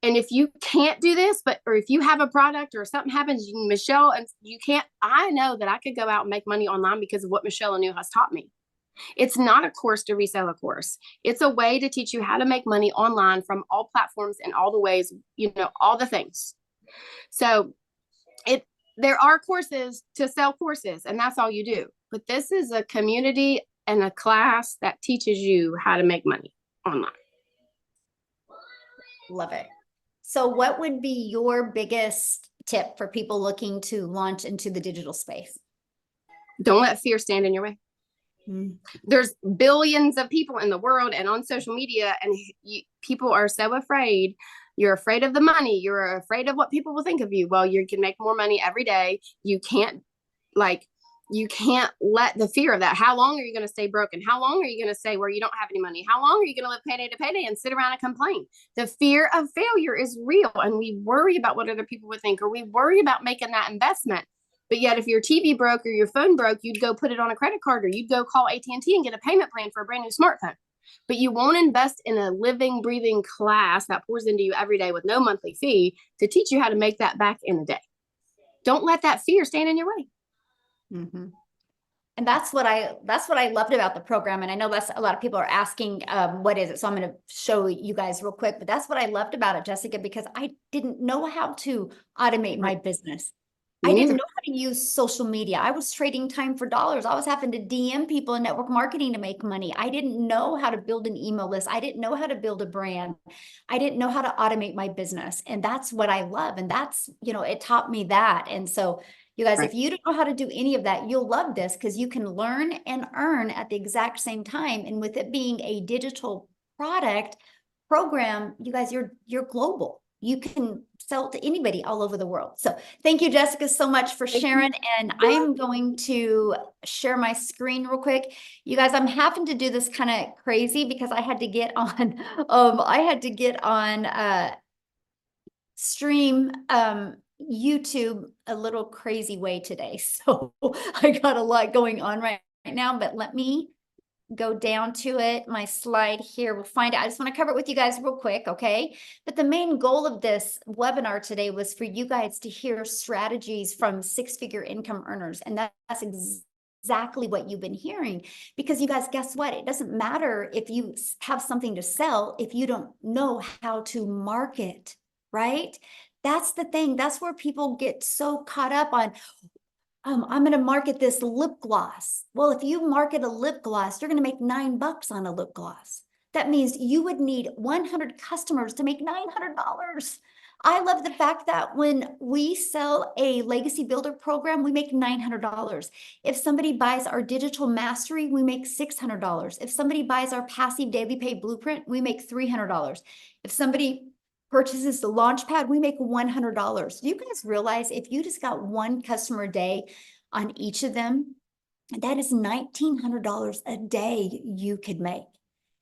And if you can't do this, or if you have a product or something happens, Michelle, and you can't, I know that I could go out and make money online because of what Michelle Anu has taught me. It's not a course to resell a course. It's a way to teach you how to make money online from all platforms and all the ways, all the things. So there are courses to sell courses, and that's all you do. But this is a community and a class that teaches you how to make money online. Love it. So what would be your biggest tip for people looking to launch into the digital space? Don't let fear stand in your way. There's billions of people in the world and on social media, and people are so afraid. You're afraid of the money. You're afraid of what people will think of you. Well, you can make more money every day. You can't let the fear of that. How long are you going to stay broken? How long are you going to stay where you don't have any money? How long are you going to live payday to payday and sit around and complain? The fear of failure is real, and we worry about what other people would think, or we worry about making that investment. But yet, if your TV broke or your phone broke, you'd go put it on a credit card, or you'd go call AT&T and get a payment plan for a brand new smartphone. But you won't invest in a living, breathing class that pours into you every day with no monthly fee to teach you how to make that back in a day. Don't let that fear stand in your way. Mm-hmm. And that's what I loved about the program. And I know that's a lot of people are asking, what is it? So I'm going to show you guys real quick, but that's what I loved about it, Jessica, because I didn't know how to automate my business. I didn't know how to use social media. I was trading time for dollars. I was having to DM people in network marketing to make money. I didn't know how to build an email list. I didn't know how to build a brand. I didn't know how to automate my business. And that's what I love. And that's, it taught me that. And so you guys, if you don't know how to do any of that, you'll love this, because you can learn and earn at the exact same time. And with it being a digital product program, you guys, you're global. You can sell to anybody all over the world. So thank you, Jessica, so much for sharing. And I'm going to share my screen real quick. You guys, I'm having to do this kind of crazy because I had to get on, stream YouTube a little crazy way today. So I got a lot going on right now, but let me go down to it. My slide here, we'll find out. I just want to cover it with you guys real quick, okay? But the main goal of this webinar today was for you guys to hear strategies from 6-figure income earners. And that's exactly what you've been hearing, because you guys, guess what? It doesn't matter if you have something to sell if you don't know how to market, right? That's the thing. That's where people get so caught up on, I'm going to market this lip gloss. Well, if you market a lip gloss, you're going to make $9 on a lip gloss. That means you would need 100 customers to make $900. I love the fact that when we sell a legacy builder program, we make $900. If somebody buys our digital mastery, we make $600. If somebody buys our passive daily pay blueprint, we make $300. If somebody purchases the Launchpad, we make $100. Do you guys realize if you just got one customer a day on each of them, that is $1,900 a day you could make.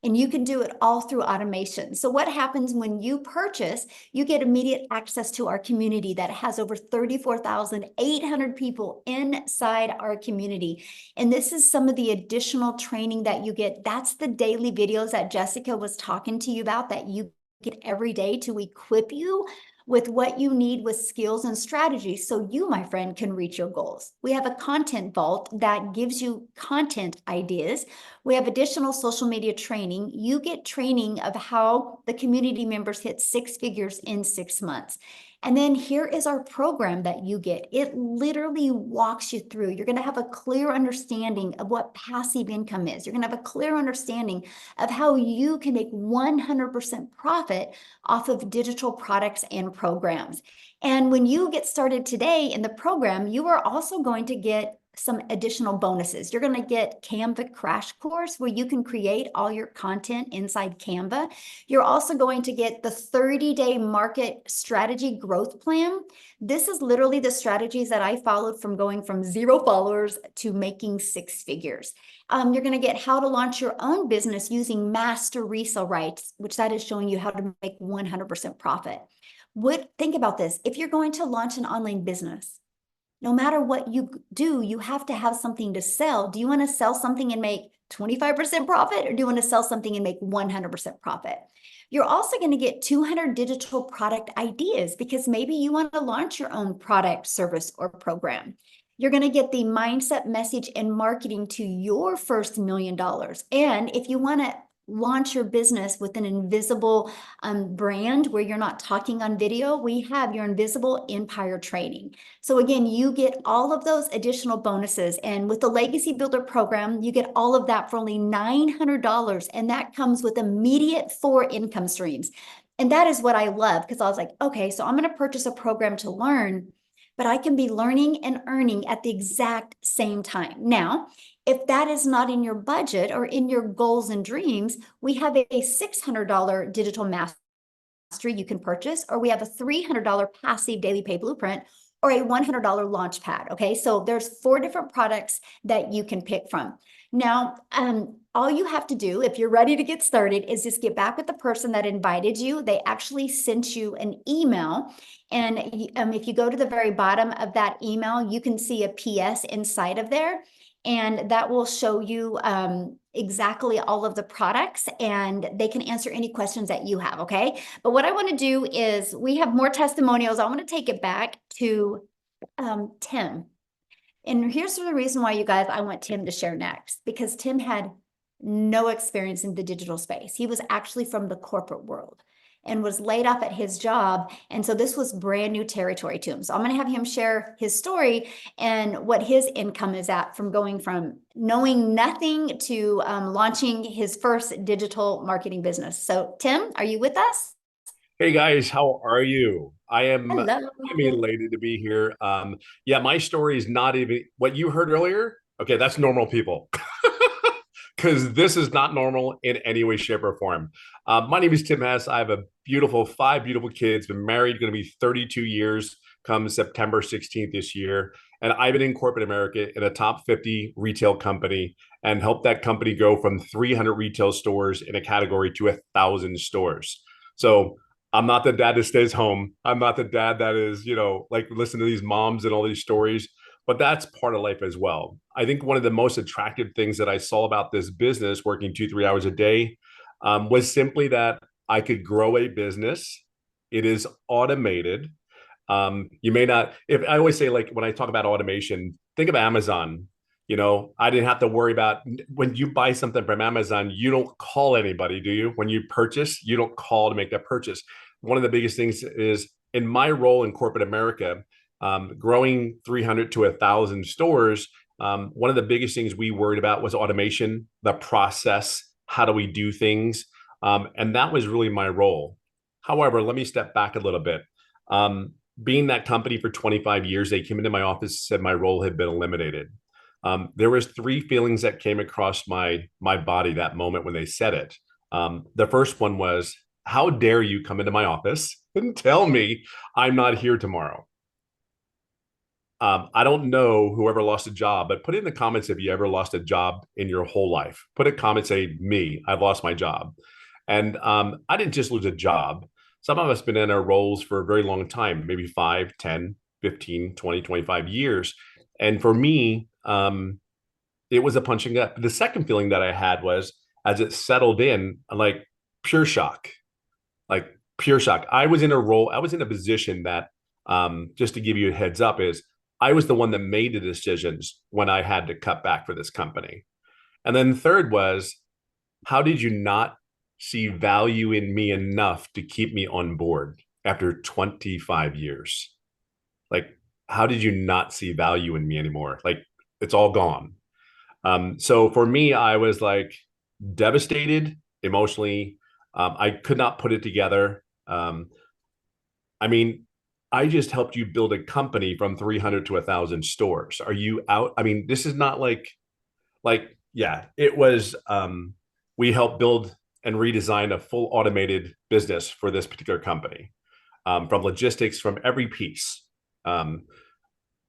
And you can do it all through automation. So what happens when you purchase, you get immediate access to our community that has over 34,800 people inside our community. And this is some of the additional training that you get. That's the daily videos that Jessica was talking to you about that you get every day to equip you with what you need with skills and strategies so you, my friend, can reach your goals. We have a content vault that gives you content ideas. We have additional social media training. You get training of how the community members hit 6 figures in 6 months. And then here is our program that you get. It literally walks you through. You're going to have a clear understanding of what passive income is. You're going to have a clear understanding of how you can make 100% profit off of digital products and programs. And when you get started today in the program, you are also going to get some additional bonuses. You're going to get Canva crash course where you can create all your content inside Canva. You're also going to get the 30-day market strategy growth plan. This is literally the strategies that I followed from going from 0 followers to making 6 figures. You're going to get how to launch your own business using master resale rights, which that is showing you how to make 100% profit. Think about this. If you're going to launch an online business, no matter what you do, you have to have something to sell. Do you want to sell something and make 25% profit, or do you want to sell something and make 100% profit? You're also going to get 200 digital product ideas because maybe you want to launch your own product, service, or program. You're going to get the mindset, message, and marketing to your first $1 million. And if you want to launch your business with an invisible brand where you're not talking on video, we have your Invisible Empire training. So again, you get all of those additional bonuses. And with the Legacy Builder program, you get all of that for only $900. And that comes with immediate 4 income streams. And that is what I love, because I was like, okay, so I'm going to purchase a program to learn, but I can be learning and earning at the exact same time. Now, if that is not in your budget or in your goals and dreams, we have a $600 digital mastery you can purchase, or we have a $300 passive daily pay blueprint, or a $100 launch pad. Okay, so there's 4 different products that you can pick from. Now, all you have to do if you're ready to get started is just get back with the person that invited you. They actually sent you an email. And if you go to the very bottom of that email, you can see a PS inside of there. And that will show you exactly all of the products, and they can answer any questions that you have, okay? But what I want to do is, we have more testimonials. I want to take it back to Tim. And here's the reason why, you guys, I want Tim to share next, because Tim had no experience in the digital space. He was actually from the corporate world and was laid off at his job. And so this was brand new territory to him. So I'm going to have him share his story and what his income is at from going from knowing nothing to launching his first digital marketing business. So Tim, are you with us? Hey guys, how are you? Hello. I'm elated to be here. Yeah, my story is not even what you heard earlier. Okay, that's normal people. Because this is not normal in any way, shape, or form. My name is Tim Hess. I have a 5 beautiful kids, been married, going to be 32 years come September 16th this year. And I've been in corporate America in a top 50 retail company and helped that company go from 300 retail stores in a category to 1,000 stores. So I'm not the dad that stays home. I'm not the dad that is, like listen to these moms and all these stories. But that's part of life as well. I think one of the most attractive things that I saw about this business, working 2-3 hours a day, was simply that I could grow a business. It is automated. You may not, if I always say, like, when I talk about automation, think of Amazon. I didn't have to worry about when you buy something from Amazon, you don't call anybody, do you? When you purchase, you don't call to make that purchase. One of the biggest things is in my role in corporate America, growing 300 to 1,000 stores, one of the biggest things we worried about was automation, the process, how do we do things? And that was really my role. However, let me step back a little bit. Being that company for 25 years, they came into my office, said my role had been eliminated. There was 3 feelings that came across my body that moment when they said it. The first one was, how dare you come into my office and tell me I'm not here tomorrow? I don't know whoever lost a job, but put in the comments if you ever lost a job in your whole life. Put a comment, say, me, I've lost my job. And I didn't just lose a job. Some of us have been in our roles for a very long time, maybe 5, 10, 15, 20, 25 years. And for me, it was a punching up. The second feeling that I had was, as it settled in, like pure shock. Like, pure shock. I was in a position that, just to give you a heads up, is I was the one that made the decisions when I had to cut back for this company. And then the third was, how did you not see value in me enough to keep me on board after 25 years? Like, how did you not see value in me anymore? Like, it's all gone. So for me, I was like devastated emotionally. I could not put it together. I mean, I just helped you build a company from 300 to 1,000 stores. Are you out? I mean, this is not yeah, it was, we helped build and redesign a full automated business for this particular company, from logistics, from every piece.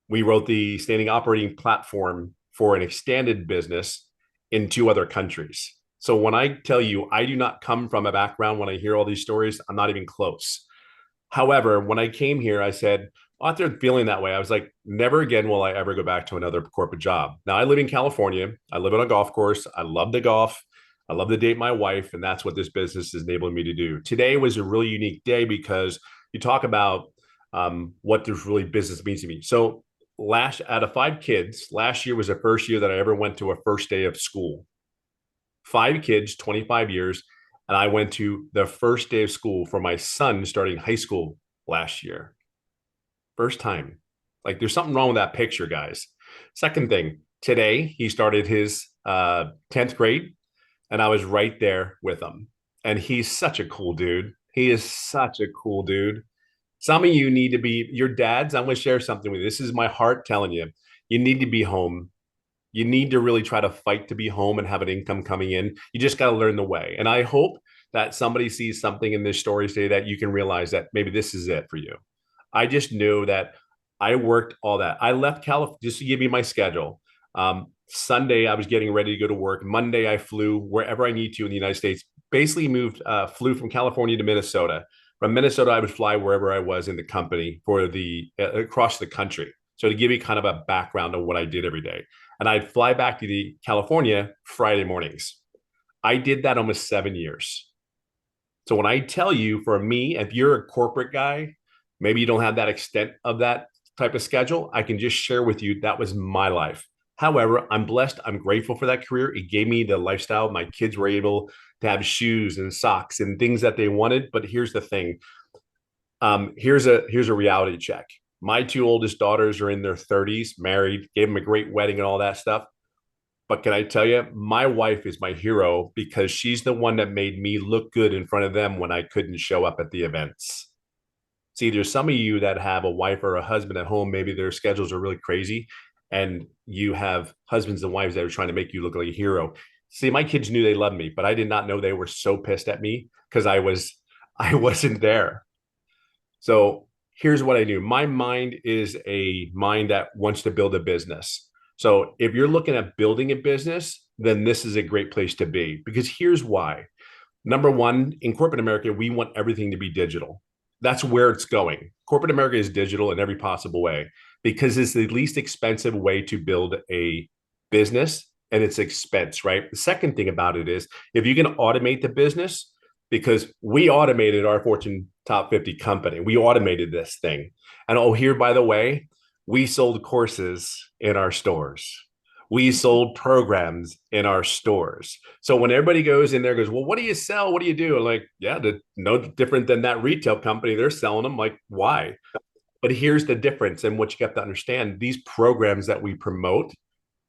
We wrote the standing operating platform for an extended business in 2 other countries. So when I tell you, I do not come from a background, when I hear all these stories, I'm not even close. However, when I came here, I said, after feeling that way, I was like, never again will I ever go back to another corporate job. Now I live in California. I live on a golf course. I love the golf. I love to date my wife. And that's what this business is enabling me to do. Today was a really unique day because you talk about, what this really business means to me. So out of 5 kids, last year was the first year that I ever went to a first day of school. 5 kids, 25 years. And I went to the first day of school for my son starting high school last year. First time. Like, there's something wrong with that picture, guys. Second thing, today he started his 10th grade, and I was right there with him. And he's such a cool dude. He is such a cool dude. Some of you need to be your dads. I'm going to share something with you. This is my heart telling you. You need to be home. You need to really try to fight to be home and have an income coming in. You just got to learn the way. And I hope that somebody sees something in this story today that you can realize that maybe this is it for you. I just knew that I worked all that. I left California, just to give you my schedule. Sunday, I was getting ready to go to work. Monday, I flew wherever I need to in the United States. Basically flew from California to Minnesota. From Minnesota, I would fly wherever I was in the company for across the country. So to give you kind of a background of what I did every day. And I'd fly back to California Friday mornings. I did that almost 7 years. So when I tell you, for me, if you're a corporate guy, maybe you don't have that extent of that type of schedule, I can just share with you that was my life. However, I'm blessed. I'm grateful for that career. It gave me the lifestyle. My kids were able to have shoes and socks and things that they wanted. But here's the thing. Here's a reality check. My 2 oldest daughters are in their 30s, married, gave them a great wedding and all that stuff. But can I tell you, my wife is my hero because she's the one that made me look good in front of them when I couldn't show up at the events. See, there's some of you that have a wife or a husband at home. Maybe their schedules are really crazy, and you have husbands and wives that are trying to make you look like a hero. See, my kids knew they loved me, but I did not know they were so pissed at me because I wasn't there. So here's what I knew. My mind is a mind that wants to build a business. So if you're looking at building a business, then this is a great place to be, because here's why. Number one, in corporate America, we want everything to be digital. That's where it's going. Corporate America is digital in every possible way because it's the least expensive way to build a business, and it's expense, right? The second thing about it is, if you can automate the business, because we automated our Fortune top 50 company, we automated this thing. And oh, here, by the way, we sold courses in our stores. We sold programs in our stores. So when everybody goes in there, goes, well, what do you sell? What do you do? I'm like, yeah, no different than that retail company. They're selling them. Like, why? But here's the difference. And what you have to understand, these programs that we promote,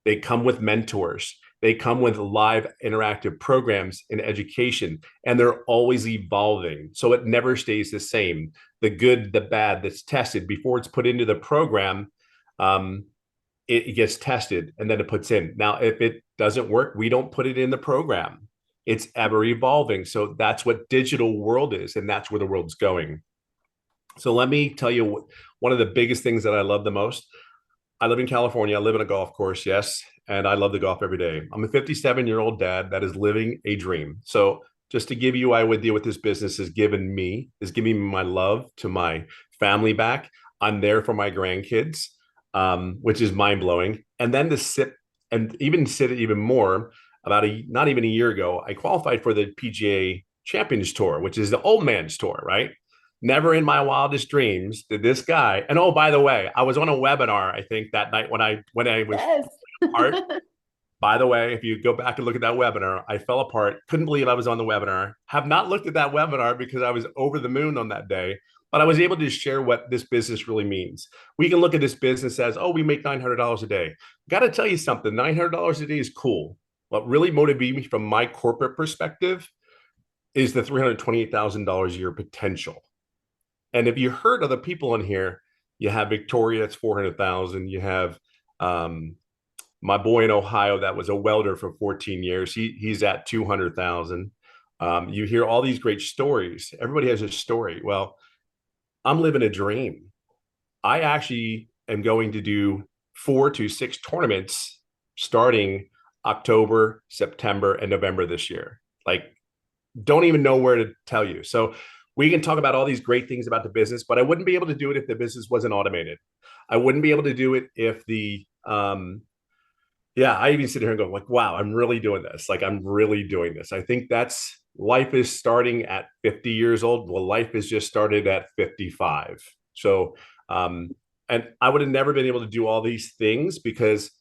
they come with mentors. They come with live interactive programs in education, and they're always evolving. So it never stays the same. The good, the bad that's tested before it's put into the program, it gets tested and then it puts in. Now, if it doesn't work, we don't put it in the program. It's ever evolving. So that's what digital world is, and that's where the world's going. So let me tell you one of the biggest things that I love the most. I live in California. I live in a golf course, yes, and I love to golf every day. I'm a 57-year-old dad that is living a dream. So just to give you idea what this business has given me, is giving me my love to my family back. I'm there for my grandkids, which is mind-blowing. And then to sit even more, not even a year ago, I qualified for the PGA Champions Tour, which is the old man's tour, right? Never in my wildest dreams did this guy. And oh, by the way, I was on a webinar, I think, that night when I was Yes. apart. By the way, if you go back and look at that webinar, I fell apart. Couldn't believe I was on the webinar. Have not looked at that webinar because I was over the moon on that day. But I was able to share what this business really means. We can look at this business as, oh, we make $900 a day. Got to tell you something, $900 a day is cool. What really motivated me from my corporate perspective is the $328,000 a year potential. And if you heard other people in here, you have Victoria, it's 400,000. You have my boy in Ohio that was a welder for 14 years. He's at 200,000. You hear all these great stories. Everybody has a story. Well, I'm living a dream. I actually am going to do 4 to 6 tournaments starting October, September, and November this year. Like, don't even know where to tell you. So we can talk about all these great things about the business, but I wouldn't be able to do it if the business wasn't automated. I wouldn't be able to do it if I even sit here and go like, wow, I'm really doing this. Like, I'm really doing this. I think that's life is starting at 50 years old. Well, life is just started at 55. So, and I would have never been able to do all these things because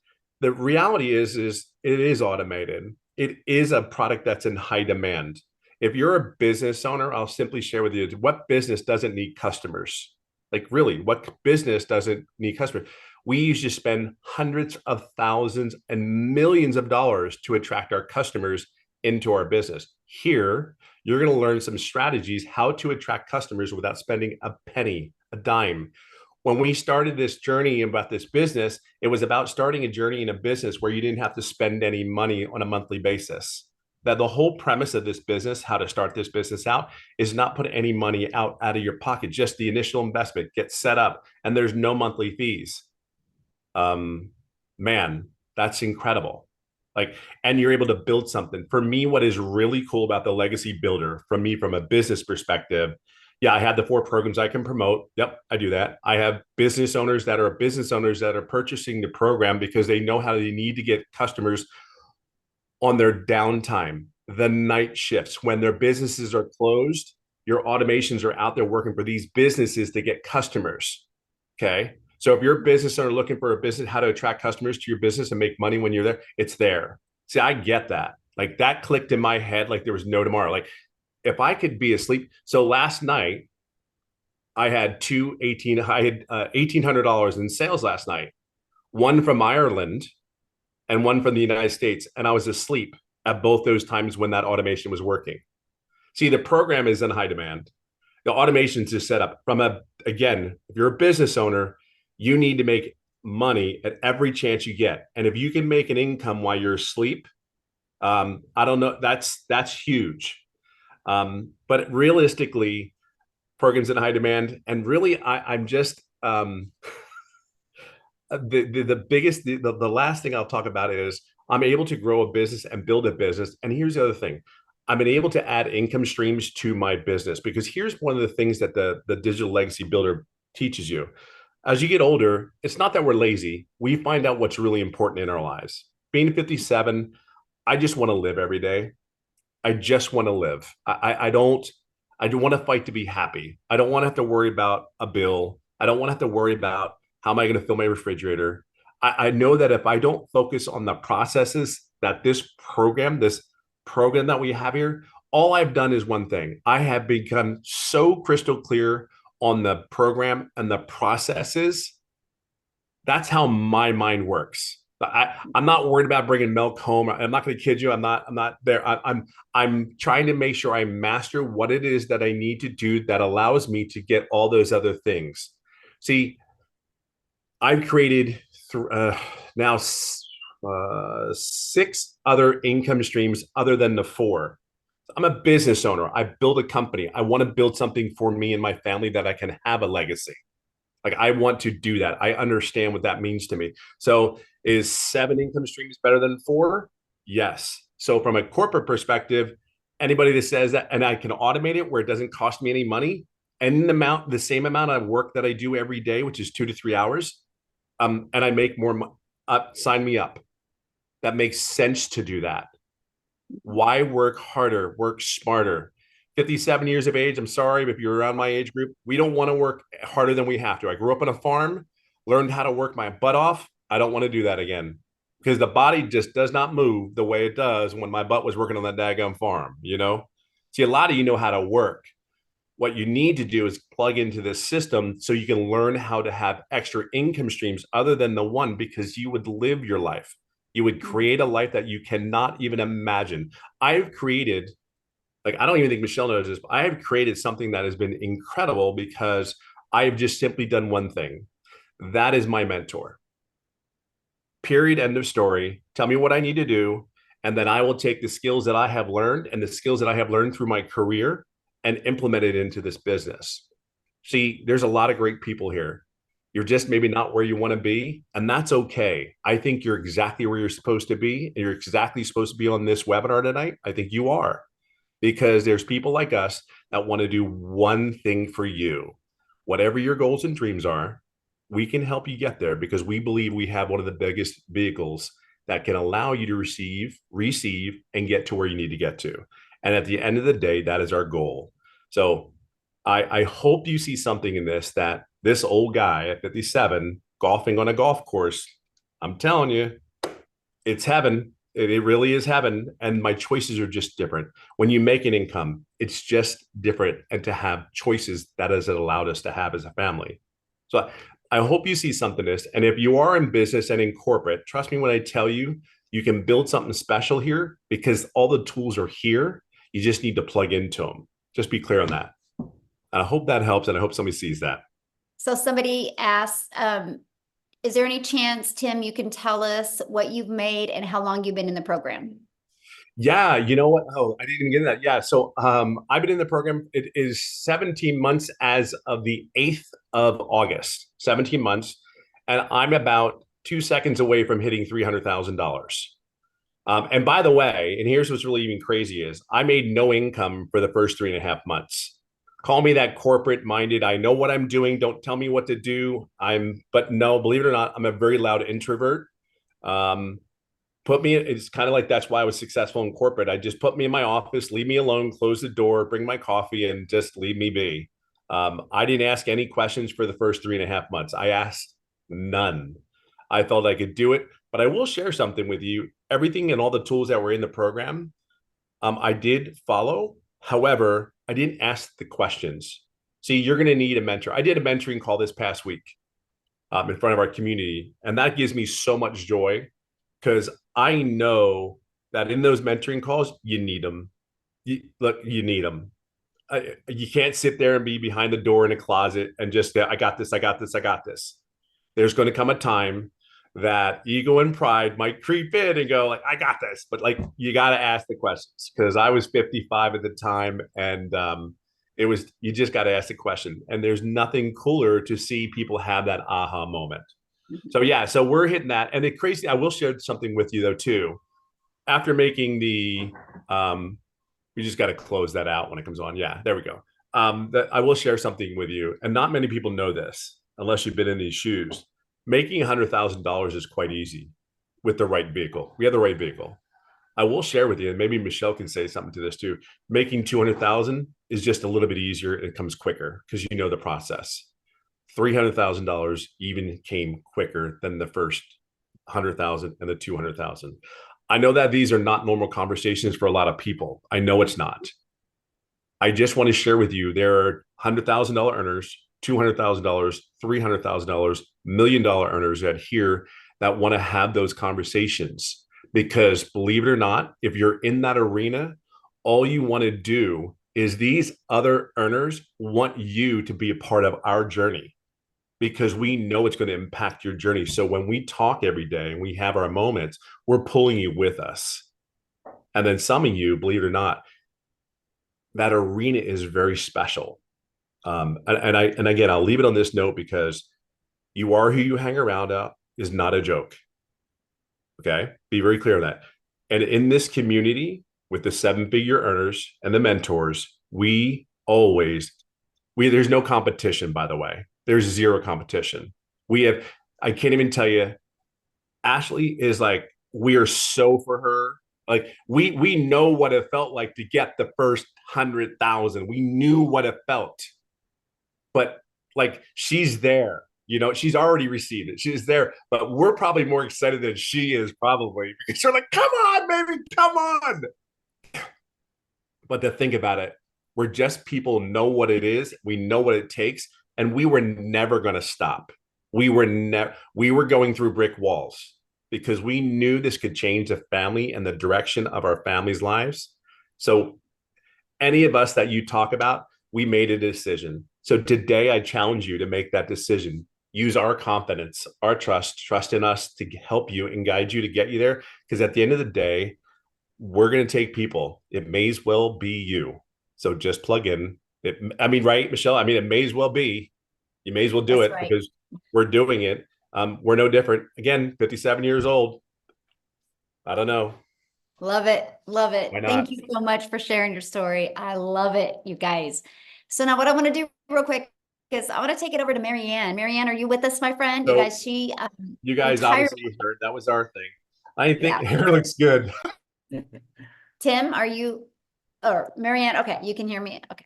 the reality is it is automated. It is a product that's in high demand. If you're a business owner, I'll simply share with you, what business doesn't need customers? Like, really, what business doesn't need customers? We used to spend hundreds of thousands and millions of dollars to attract our customers into our business. Here, you're going to learn some strategies how to attract customers without spending a penny, a dime. When we started this journey about this business, it was about starting a journey in a business where you didn't have to spend any money on a monthly basis. That the whole premise of this business, how to start this business out, is not put any money out of your pocket, just the initial investment, get set up, and there's no monthly fees. Man, that's incredible. Like, and you're able to build something. For me, what is really cool about the Legacy Builder, from a business perspective, yeah, I have the 4 programs I can promote. Yep, I do that. I have business owners that are purchasing the program because they know how they need to get customers on their downtime, the night shifts, when their businesses are closed. Your automations are out there working for these businesses to get customers. Okay. So if you're a business owner looking for a business, how to attract customers to your business and make money when you're there, it's there. See, I get that. Like, that clicked in my head like there was no tomorrow. Like, if I could be asleep. So last night, I had $1,800 in sales last night, one from Ireland and one from the United States. And I was asleep at both those times when that automation was working. See, the program is in high demand. The automations is set up again, if you're a business owner, you need to make money at every chance you get. And if you can make an income while you're asleep, I don't know, that's huge. But realistically, programs in high demand. And really, I'm just, the last thing I'll talk about is I'm able to grow a business and build a business. And here's the other thing. I've been able to add income streams to my business, because here's one of the things that the Digital Legacy Builder teaches you. As you get older, it's not that we're lazy. We find out what's really important in our lives. Being 57, I just want to live every day. I just want to live. I do want to fight to be happy. I don't want to have to worry about a bill. I don't want to have to worry about how am I going to fill my refrigerator. I know that if I don't focus on the processes that this program that we have here, all I've done is one thing. I have become so crystal clear on the program and the processes. That's how my mind works. I'm not worried about bringing milk home. I'm not going to kid you. I'm not there. I'm trying to make sure I master what it is that I need to do that allows me to get all those other things. See, I've created now 6 other income streams other than the 4. I'm a business owner. I build a company. I want to build something for me and my family that I can have a legacy. Like, I want to do that. I understand what that means to me. So is 7 income streams better than 4? Yes. So from a corporate perspective, anybody that says that, and I can automate it where it doesn't cost me any money, and the same amount of work that I do every day, which is 2 to 3 hours, and I make more, sign me up. That makes sense to do that. Why work harder, work smarter? 57 years of age. I'm sorry, but if you're around my age group, we don't want to work harder than we have to. I grew up on a farm, learned how to work my butt off. I don't want to do that again because the body just does not move the way it does when my butt was working on that daggum farm, you know? See, a lot of you know how to work. What you need to do is plug into this system so you can learn how to have extra income streams other than the one, because you would live your life. You would create a life that you cannot even imagine. I've created, like, I don't even think Michelle knows this, but I have created something that has been incredible because I have just simply done one thing. That is my mentor. Period. End of story. Tell me what I need to do. And then I will take the skills that I have learned and the skills that I have learned through my career and implement it into this business. See, there's a lot of great people here. You're just maybe not where you want to be, and that's okay. I think you're exactly where you're supposed to be, and you're exactly supposed to be on this webinar tonight. I think you are, because there's people like us that want to do one thing for you. Whatever your goals and dreams are, we can help you get there because we believe we have one of the biggest vehicles that can allow you to receive, and get to where you need to get to. And at the end of the day, that is our goal. So I hope you see something in this, that this old guy at 57 golfing on a golf course, I'm telling you, it's heaven. It really is heaven. And my choices are just different. When you make an income, it's just different. And to have choices, that has allowed us to have as a family. So I hope you see something in this. And if you are in business and in corporate, trust me when I tell you, you can build something special here because all the tools are here. You just need to plug into them. Just be clear on that. I hope that helps, and I hope somebody sees that. So somebody asked, is there any chance, Tim, you can tell us what you've made and how long you've been in the program? Yeah, you know what? Oh, I didn't even get into that. Yeah, so I've been in the program. It is 17 months as of the 8th of August, 17 months. And I'm about 2 seconds away from hitting $300,000. And by the way, and here's what's really even crazy is I made no income for the first 3.5 months. Call me that corporate minded. I know what I'm doing. Don't tell me what to do. But no, believe it or not, I'm a very loud introvert. It's kind of like, that's why I was successful in corporate. I just put me in my office, leave me alone, close the door, bring my coffee, and just leave me be. I didn't ask any questions for the first 3.5 months. I asked none. I felt I could do it, but I will share something with you. Everything and all the tools that were in the program, I did follow. However, I didn't ask the questions. See, you're going to need a mentor. I did a mentoring call this past week in front of our community, and that gives me so much joy because I know that in those mentoring calls, you need them. You need them. You can't sit there and be behind the door in a closet and just say, I got this, I got this, I got this. There's going to come a time that ego and pride might creep in and go like, I got this, but like, you got to ask the questions, because I was 55 at the time, and you just got to ask the question. And there's nothing cooler to see people have that aha moment. So yeah, so we're hitting that. And the crazy, I will share something with you though too. After making we just got to close that out when it comes on. Yeah, there we go. That I will share something with you, and not many people know this unless you've been in these shoes. Making $100,000 is quite easy with the right vehicle. We have the right vehicle. I will share with you, and maybe Michelle can say something to this too. Making 200,000 is just a little bit easier, and it comes quicker because you know the process. $300,000 even came quicker than the first 100,000 and the 200,000. I know that these are not normal conversations for a lot of people. I know it's not. I just want to share with you, there are $100,000 earners, $200,000, $300,000, $1 million earners that want to have those conversations. Because believe it or not, if you're in that arena, all you want to do is these other earners want you to be a part of our journey, because we know it's going to impact your journey. So when we talk every day and we have our moments, we're pulling you with us. And then some of you, believe it or not, that arena is very special. And again, I'll leave it on this note, because you are who you hang around is not a joke. Okay. Be very clear on that. And in this community with the 7-figure earners and the mentors, there's no competition, by the way. There's zero competition. I can't even tell you, Ashley is like, we are so for her. Like we know what it felt like to get the first 100,000. We knew what it felt, but like she's there. You know, she's already received it. She's there, but we're probably more excited than she is, probably, because we're like, come on, baby, come on. But to think about it, we're just people know what it is. We know what it takes. And we were never going to stop. We were going through brick walls because we knew this could change the family and the direction of our family's lives. So any of us that you talk about, we made a decision. So today I challenge you to make that decision. Use our confidence, our trust in us to help you and guide you to get you there. Because at the end of the day, we're going to take people. It may as well be you. So just plug in. I mean, right, Michelle? I mean, it may as well be. You may as well do That's it right. because we're doing it. We're no different. Again, 57 years old. I don't know. Love it. Love it. Why Thank not? you so much for sharing your story. I love it, you guys. So now what I want to do real quick is I want to take it over to Marianne. Marianne, are you with us, my friend? You So guys, she you guys retired. obviously heard that was our thing. I think Yeah. hair looks good. Tim, are you, or Marianne? Okay, you can hear me. Okay.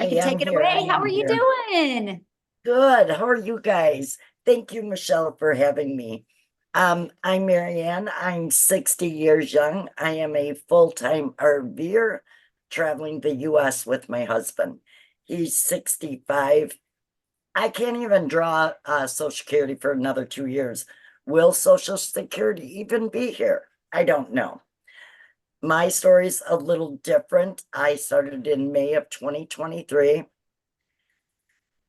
You I can am take it here, away. I How am are you here. doing? Good. How are you guys? Thank you, Michelle, for having me. I'm Marianne. I'm 60 years young. I am a full-time RVer traveling the US with my husband. He's 65. I can't even draw Social Security for another 2 years. Will Social Security even be here? I don't know. My story's a little different. I started in May of 2023.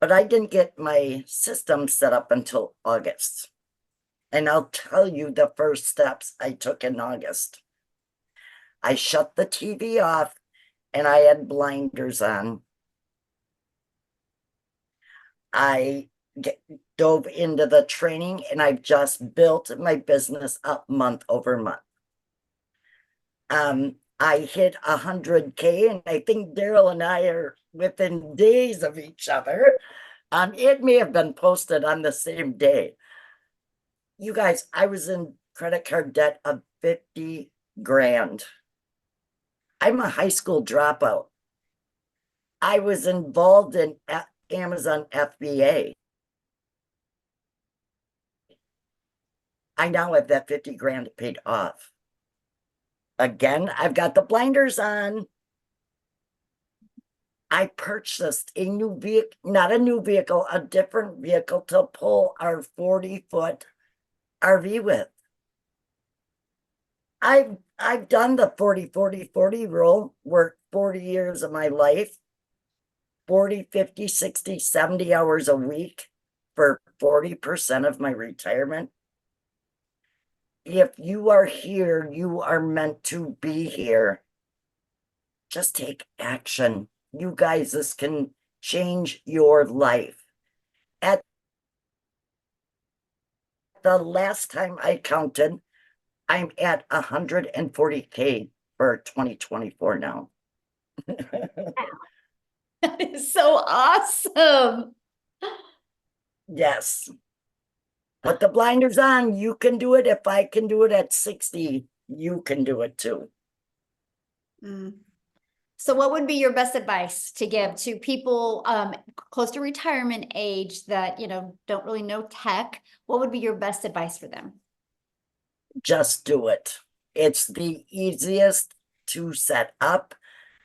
But I didn't get my system set up until August. And I'll tell you the first steps I took in August. I shut the TV off and I had blinders on. I dove into the training and I've just built my business up month over month. I hit 100K and I think Daryl and I are within days of each other. It may have been posted on the same day. You guys, I was in credit card debt of 50 grand. I'm a high school dropout. I was involved in Amazon FBA. I now have that 50 grand paid off. Again, I've got the blinders on. I purchased a new vehicle, not a new vehicle, a different vehicle to pull our 40-foot RV with. I've done the 40-40-40 rule, worked 40 years of my life, 40, 50, 60, 70 hours a week for 40% of my retirement. If you are here, you are meant to be here. Just take action. You guys, this can change your life. At the last time I counted, I'm at 140K for 2024 now. That is so awesome. Yes. Put the blinders on. You can do it. If I can do it at 60, you can do it too. So what would be your best advice to give to people close to retirement age that, you know, don't really know tech? What would be your best advice for them? Just do it. It's the easiest to set up.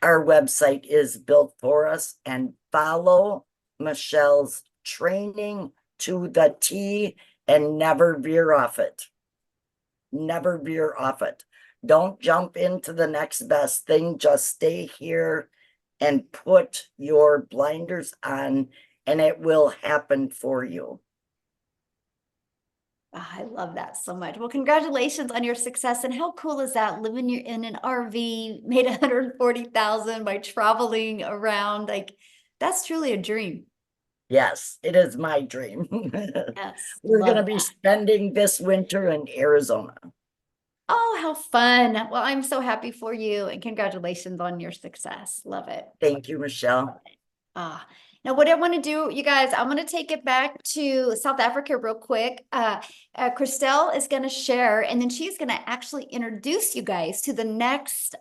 Our website is built for us, and follow Michelle's training to the T and never veer off it. Never veer off it. Don't jump into the next best thing. Just stay here and put your blinders on, and it will happen for you. Oh, I love that so much. Well, congratulations on your success. And how cool is that? Living in an RV, made 140,000 by traveling around. Like, that's truly a dream. Yes, it is my dream. Yes. We're going to love be that. spending this winter in Arizona. Oh, how fun. Well, I'm so happy for you and congratulations on your success. Love it. Thank you, Michelle. Ah, Now, what I want to do, you guys, I want to take it back to South Africa real quick. Christelle is going to share, and then she's going to actually introduce you guys to the next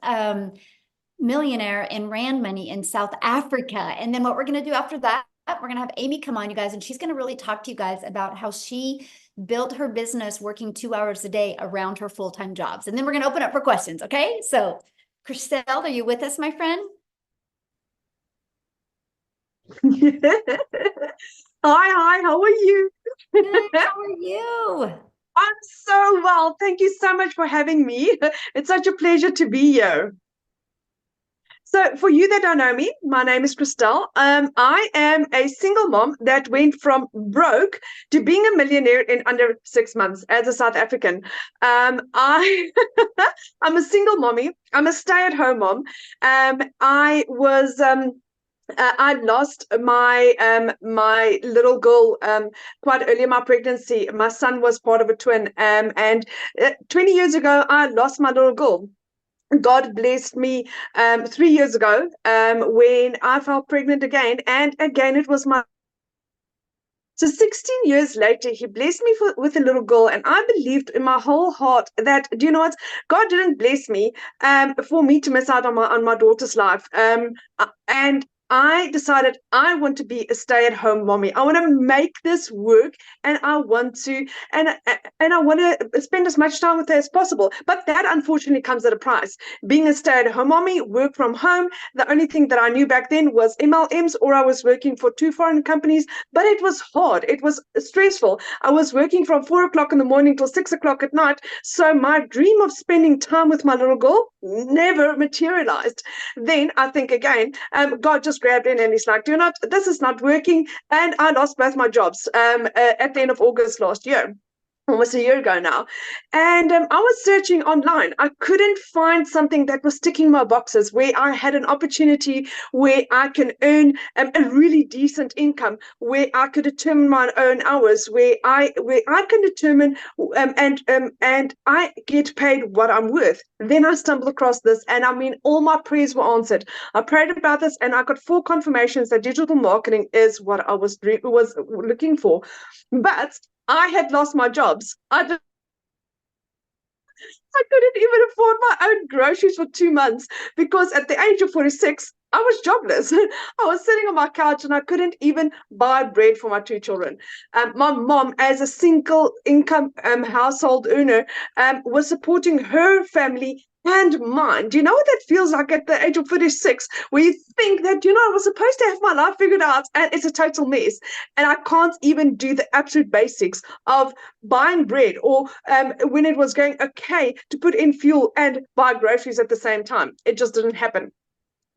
millionaire in Rand money in South Africa. And then what we're going to do after that, we're going to have Amy come on, you guys, and she's going to really talk to you guys about how she built her business working 2 hours a day around her full-time jobs. And then we're going to open up for questions. Okay. So Christelle, are you with us, my friend? Hi, how are you? Good, how are you? I'm so well. Thank you so much for having me. It's such a pleasure to be here. So for you that don't know me, my name is Christelle. I am a single mom that went from broke to being a millionaire in under 6 months as a South African. I'm a single mommy. I'm a stay-at-home mom. I lost my little girl quite early in my pregnancy. My son was part of a twin, and 20 years ago, I lost my little girl. God blessed me 3 years ago when I fell pregnant again, and again it was my. So 16 years later, he blessed me with a little girl, and I believed in my whole heart that, do you know what? God didn't bless me for me to miss out on my daughter's life. And I decided I want to be a stay-at-home mommy. I want to make this work, and I want to, and I want to spend as much time with her as possible. But that unfortunately comes at a price. Being a stay-at-home mommy, work from home. The only thing that I knew back then was MLMs, or I was working for 2 foreign companies. But it was hard. It was stressful. I was working from 4 o'clock in the morning till 6 o'clock at night. So my dream of spending time with my little girl never materialized. Then I think again, God just grabbed in and he's like, this is not working. And I lost both my jobs at the end of August last year. Almost a year ago now. And I was searching online. I couldn't find something that was ticking my boxes, where I had an opportunity where I can earn a really decent income, where I could determine my own hours, where I can determine and I get paid what I'm worth. Then I stumbled across this, and I mean, all my prayers were answered. I prayed about this, and I got 4 confirmations that digital marketing is what I was looking for. But I had lost my jobs. I couldn't even afford my own groceries for 2 months because at the age of 46, I was jobless. I was sitting on my couch and I couldn't even buy bread for my 2 children. My mom, as a single income household earner, was supporting her family and mine. Do you know what that feels like at the age of 46, where you think that, I was supposed to have my life figured out and it's a total mess. And I can't even do the absolute basics of buying bread, or when it was going okay to put in fuel and buy groceries at the same time. It just didn't happen.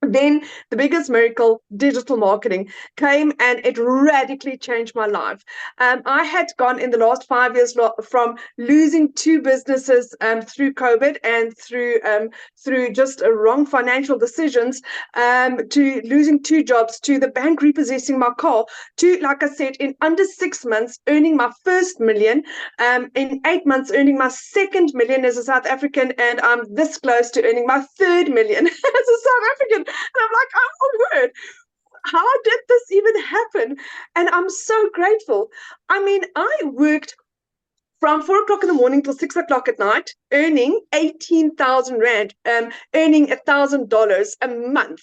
Then the biggest miracle, digital marketing, came, and it radically changed my life. I had gone in the last 5 years from losing 2 businesses through COVID and through just wrong financial decisions, to losing 2 jobs, to the bank repossessing my car, to, like I said, in under 6 months earning my first million, in 8 months earning my second million as a South African, and I'm this close to earning my third million as a South African. And I'm like, oh my word, how did this even happen? And I'm so grateful. I mean, I worked from 4 o'clock in the morning till 6 o'clock at night, earning 18,000 Rand, earning $1,000 a month.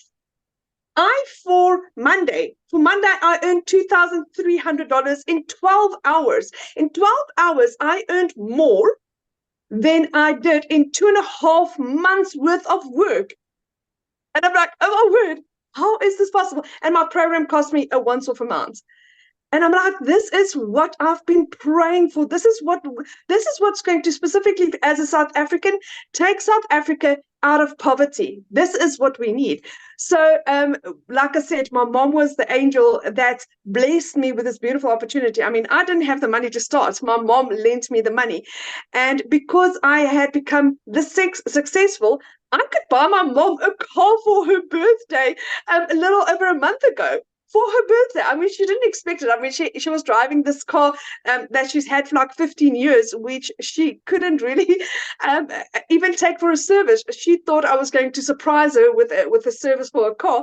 For Monday, I earned $2,300 in 12 hours. In 12 hours, I earned more than I did in 2.5 months worth of work. And I'm like, oh my word, how is this possible? And my program cost me a once-off amount. And I'm like, this is what I've been praying for. This is what's going to specifically, as a South African, take South Africa out of poverty. This is what we need. So, like I said, my mom was the angel that blessed me with this beautiful opportunity. I mean, I didn't have the money to start. My mom lent me the money. And because I had become this successful, I could buy my mom a car for her birthday a little over a month ago. For her birthday. I mean, she didn't expect it. I mean, she was driving this car that she's had for like 15 years, which she couldn't really even take for a service. She thought I was going to surprise her with a service for a car.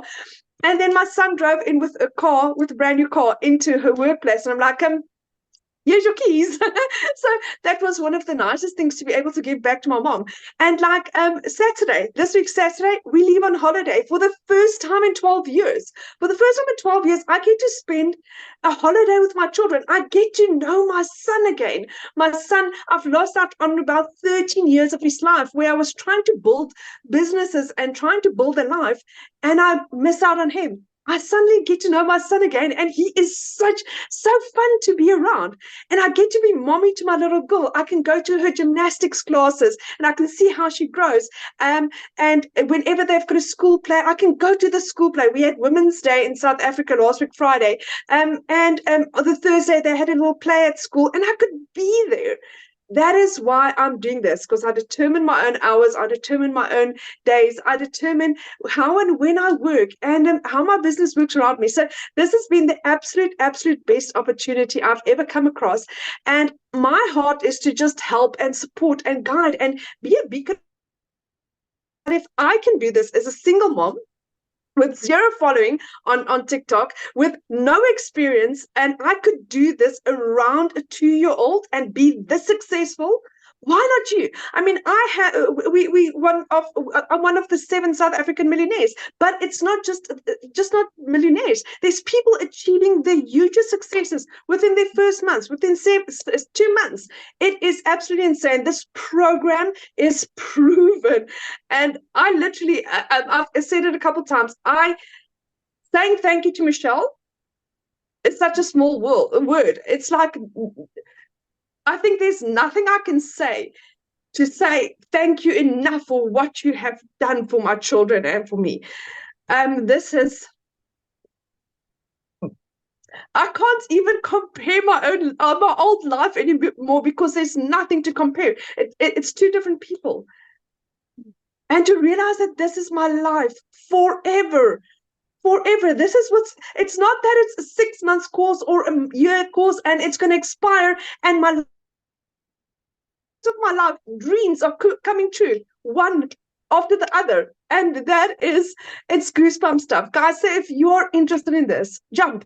And then my son drove in with a brand new car into her workplace. And I'm like, here's your keys. So that was one of the nicest things to be able to give back to my mom. And like this week Saturday, we leave on holiday for the first time in 12 years. For the first time in 12 years, I get to spend a holiday with my children. I get to know my son again. My son, I've lost out on about 13 years of his life where I was trying to build businesses and trying to build a life, and I miss out on him. I suddenly get to know my son again, and he is so fun to be around. And I get to be mommy to my little girl. I can go to her gymnastics classes, and I can see how she grows. And whenever they've got a school play, I can go to the school play. We had Women's Day in South Africa last week, Friday. And the Thursday they had a little play at school, and I could be there. That is why I'm doing this, because I determine my own hours, I determine my own days, I determine how and when I work, and how my business works around me. So this has been the absolute best opportunity I've ever come across. And my heart is to just help and support and guide and be a beacon. And if I can do this as a single mom, with zero following on TikTok, with no experience, and I could do this around a 2-year-old and be this successful, why not you? I mean, we one of the 7 South African millionaires, but it's not just not millionaires. There's people achieving the hugest successes within their first months, within 2 months. It is absolutely insane. This program is proven, and I literally, I've said it a couple of times. Saying thank you to Michelle is such a small word. It's like, I think there's nothing I can say to say thank you enough for what you have done for my children and for me. This is, I can't even compare my old life anymore, because there's nothing to compare. It's 2 different people. And to realize that this is my life forever. This is it's not that it's a 6 months course or a year course and it's going to expire, and my life dreams are coming true, one after the other. And it's goosebump stuff, guys. So if you're interested in this, jump.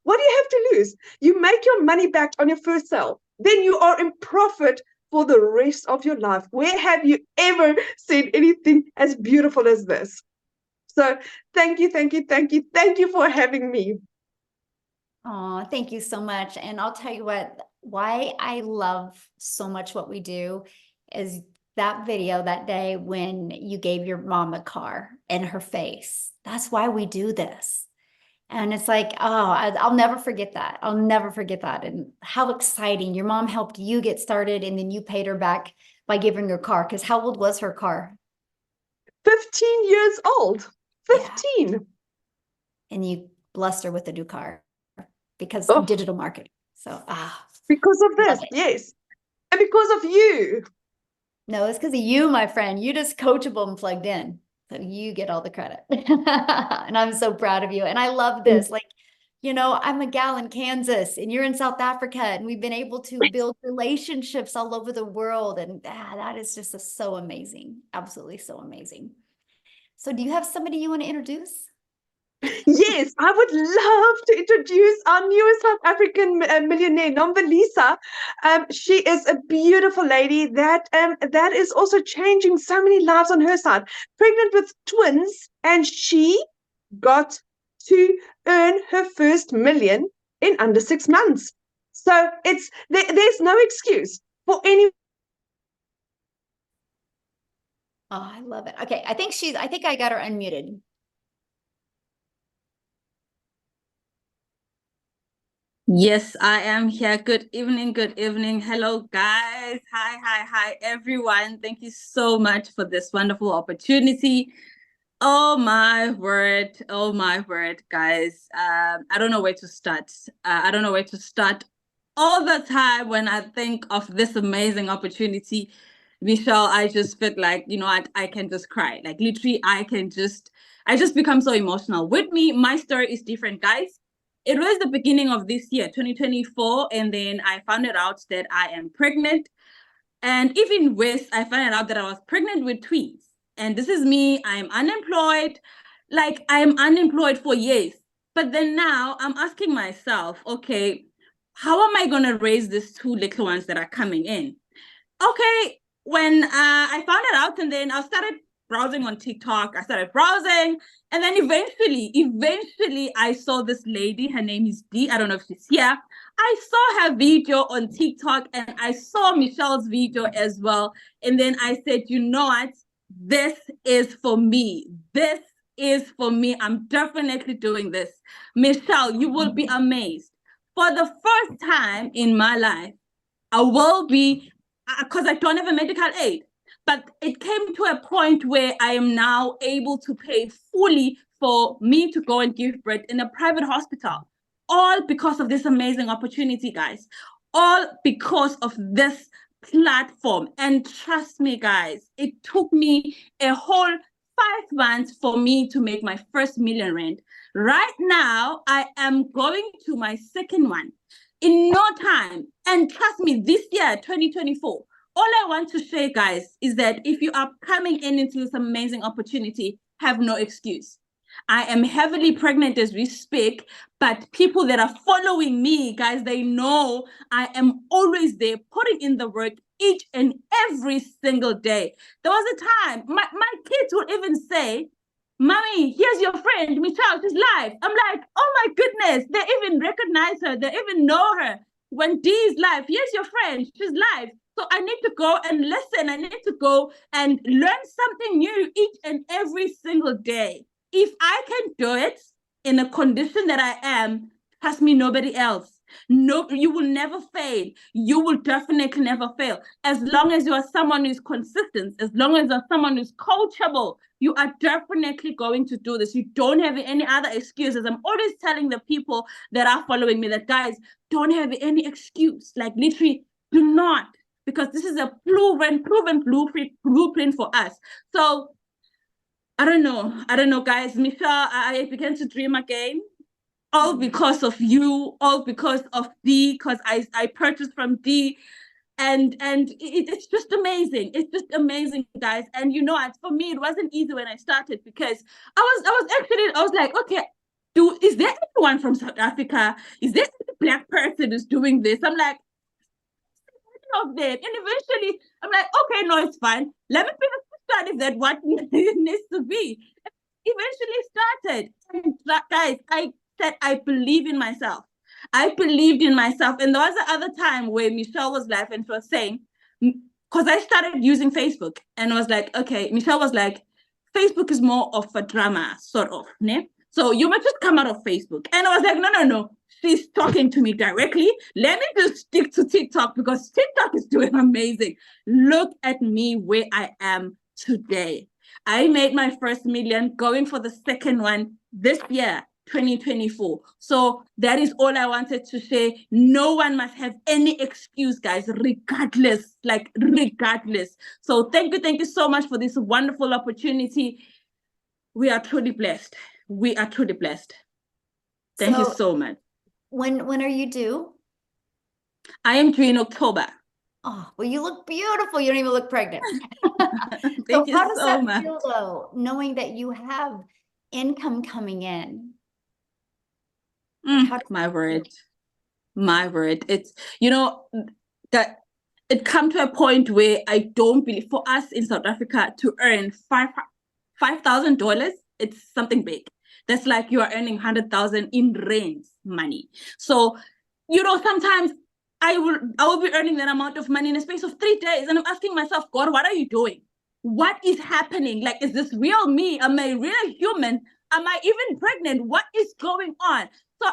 What do you have to lose? You make your money back on your first sale, then you are in profit for the rest of your life. Where have you ever seen anything as beautiful as this? So thank you for having me. Oh, thank you so much. And I'll tell you why I love so much what we do is that video that day when you gave your mom a car and her face. That's why we do this. And it's like, oh, I'll never forget that. I'll never forget that. And how exciting. Your mom helped you get started, and then you paid her back by giving her a car. Because how old was her car? 15 years old. 15. Yeah. And you blessed her with a new car because of digital marketing. So, because of this, yes. And because of you. No, it's because of you, my friend. You just coachable and plugged in. So you get all the credit. And I'm so proud of you. And I love this. Like, I'm a gal in Kansas and you're in South Africa, and we've been able to build relationships all over the world. And that is just so amazing. Absolutely so amazing. So do you have somebody you want to introduce? Yes, I would love to introduce our newest South African millionaire, Lisa. She is a beautiful lady that is also changing so many lives on her side. Pregnant with twins, and she got to earn her first million in under 6 months. So there's no excuse for any. Oh, I love it. Okay, I think I got her unmuted. Yes, I am here. Good evening. Hello, guys. Hi, everyone. Thank you so much for this wonderful opportunity. Oh my word, guys. I don't know where to start. All the time when I think of this amazing opportunity, Michelle, I just feel like, I can just cry. Like literally, I just become so emotional. With me, my story is different, guys. It was the beginning of this year, 2024, and then I found out that I am pregnant. And even worse, I found out that I was pregnant with twins. And this is me. I'm unemployed. like I am unemployed for years. But then now I'm asking myself, okay, how am I going to raise these two little ones that are coming in? Okay, when I found it out, and then I started browsing on TikTok. I started browsing, and then eventually I saw this lady. Her name is Dee. I don't know if she's here. I saw her video on TikTok, and I saw Michelle's video as well. And then I said, you know what? This is for me. This is for me. I'm definitely doing this. Michelle, you will be amazed. For the first time in my life, I will be, because I don't have a medical aid, but it came to a point where I am now able to pay fully for me to go and give birth in a private hospital. All because of this amazing opportunity, guys. All because of this platform. And trust me, guys, it took me a whole 5 months for me to make my first £1,000,000. Right now, I am going to my second one in no time. And trust me, this year, 2024, all I want to say, guys, is that if you are coming into this amazing opportunity, have no excuse. I am heavily pregnant as we speak, but people that are following me, guys, they know I am always there putting in the work each and every single day. There was a time my kids would even say, Mommy, here's your friend, Michelle, she's live. I'm like, oh my goodness, they even recognize her, they even know her. When Dee is live, here's your friend, she's live. So I need to go and listen. I need to go and learn something new each and every single day. If I can do it in a condition that I am, trust me, nobody else. No, you will never fail. You will definitely never fail. As long as you are someone who's consistent, as long as you're someone who's coachable, you are definitely going to do this. You don't have any other excuses. I'm always telling the people that are following me that, guys, don't have any excuse. Like, literally, do not. Because this is a proven blueprint for us. So I don't know, guys. Michelle, I began to dream again. All because of you, all because of Dee, because I purchased from Dee. And it's just amazing. It's just amazing, guys. And you know, for me, it wasn't easy when I started, because I was like, okay, is there anyone from South Africa? Is there any Black person who's doing this? I'm like, of them. And eventually I'm like, okay, no, it's fine. Let me finish if that what needs to be. Eventually started. And guys, I said I believe in myself. I believed in myself. And there was the other time where Michelle was live and she was saying, because I started using Facebook, and I was like, okay, Michelle was like, Facebook is more of a drama, sort of, ne? So you might just come out of Facebook. And I was like, no. She's talking to me directly. Let me just stick to TikTok, because TikTok is doing amazing. Look at me where I am today. I made my first million, going for the second one this year, 2024. So that is all I wanted to say. No one must have any excuse, guys, regardless. So thank you so much for this wonderful opportunity. We are truly blessed. Thank you so much. When are you due? I am due in October. Oh, well, you look beautiful. You don't even look pregnant. Thank you how does so that much. feel, though, knowing that you have income coming in? My word. It's, that it come to a point where I don't believe, for us in South Africa to earn $5,000, it's something big. That's like you are earning 100,000 in rent money. So, sometimes I will be earning that amount of money in a space of 3 days. And I'm asking myself, God, what are you doing? What is happening? Like, is this real me? Am I real human? Am I even pregnant? What is going on? So,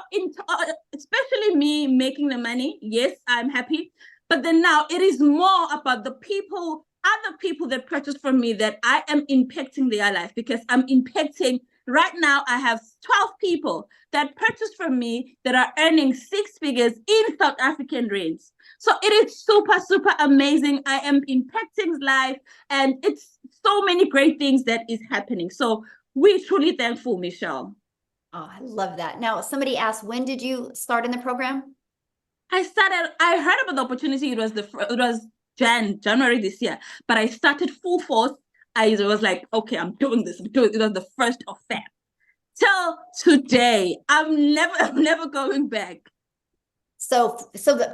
especially me making the money, yes, I'm happy. But then now it is more about the other people that purchase from me, that I am impacting their life, because I'm impacting. Right now, I have 12 people that purchase from me that are earning 6 figures in South African rands. So it is super, super amazing. I am impacting life, and it's so many great things that is happening. So we're truly thankful, Michelle. Oh, I love that. Now, somebody asked, when did you start in the program? I heard about the opportunity. It was January this year, but I started full force. I was like, okay, I'm doing this. It was the 1st of Feb. till today. I'm never going back. So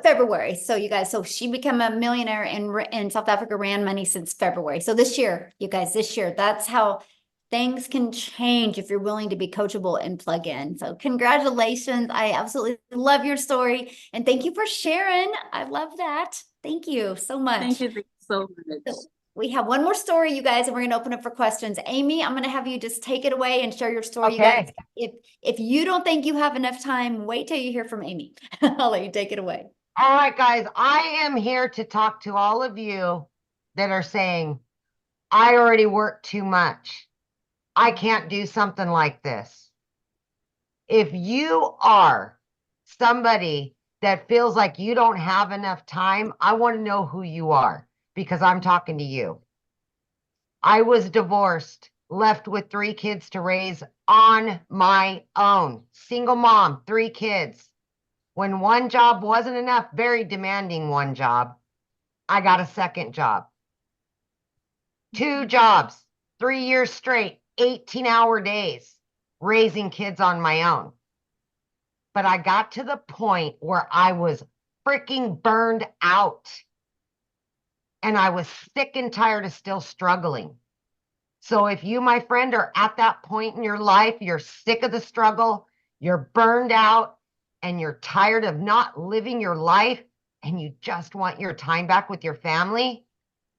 February. So you guys, so she became a millionaire in South Africa, ran money since February. So this year, you guys, this year, that's how things can change if you're willing to be coachable and plug in. So congratulations. I absolutely love your story. And thank you for sharing. I love that. Thank you so much. Thank you so much. So we have one more story, you guys, and we're going to open up for questions. Amy, I'm going to have you just take it away and share your story. You guys, if you don't think you have enough time, wait till you hear from Amy. I'll let you take it away. All right, guys, I am here to talk to all of you that are saying, I already work too much. I can't do something like this. If you are somebody that feels like you don't have enough time, I want to know who you are, because I'm talking to you. I was divorced, left with 3 kids to raise on my own. Single mom, 3 kids. When one job wasn't enough, very demanding one job, I got a second job. 2 jobs, 3 years straight, 18-hour days, raising kids on my own. But I got to the point where I was freaking burned out. And I was sick and tired of still struggling. So if you, my friend, are at that point in your life, you're sick of the struggle, you're burned out, and you're tired of not living your life, and you just want your time back with your family,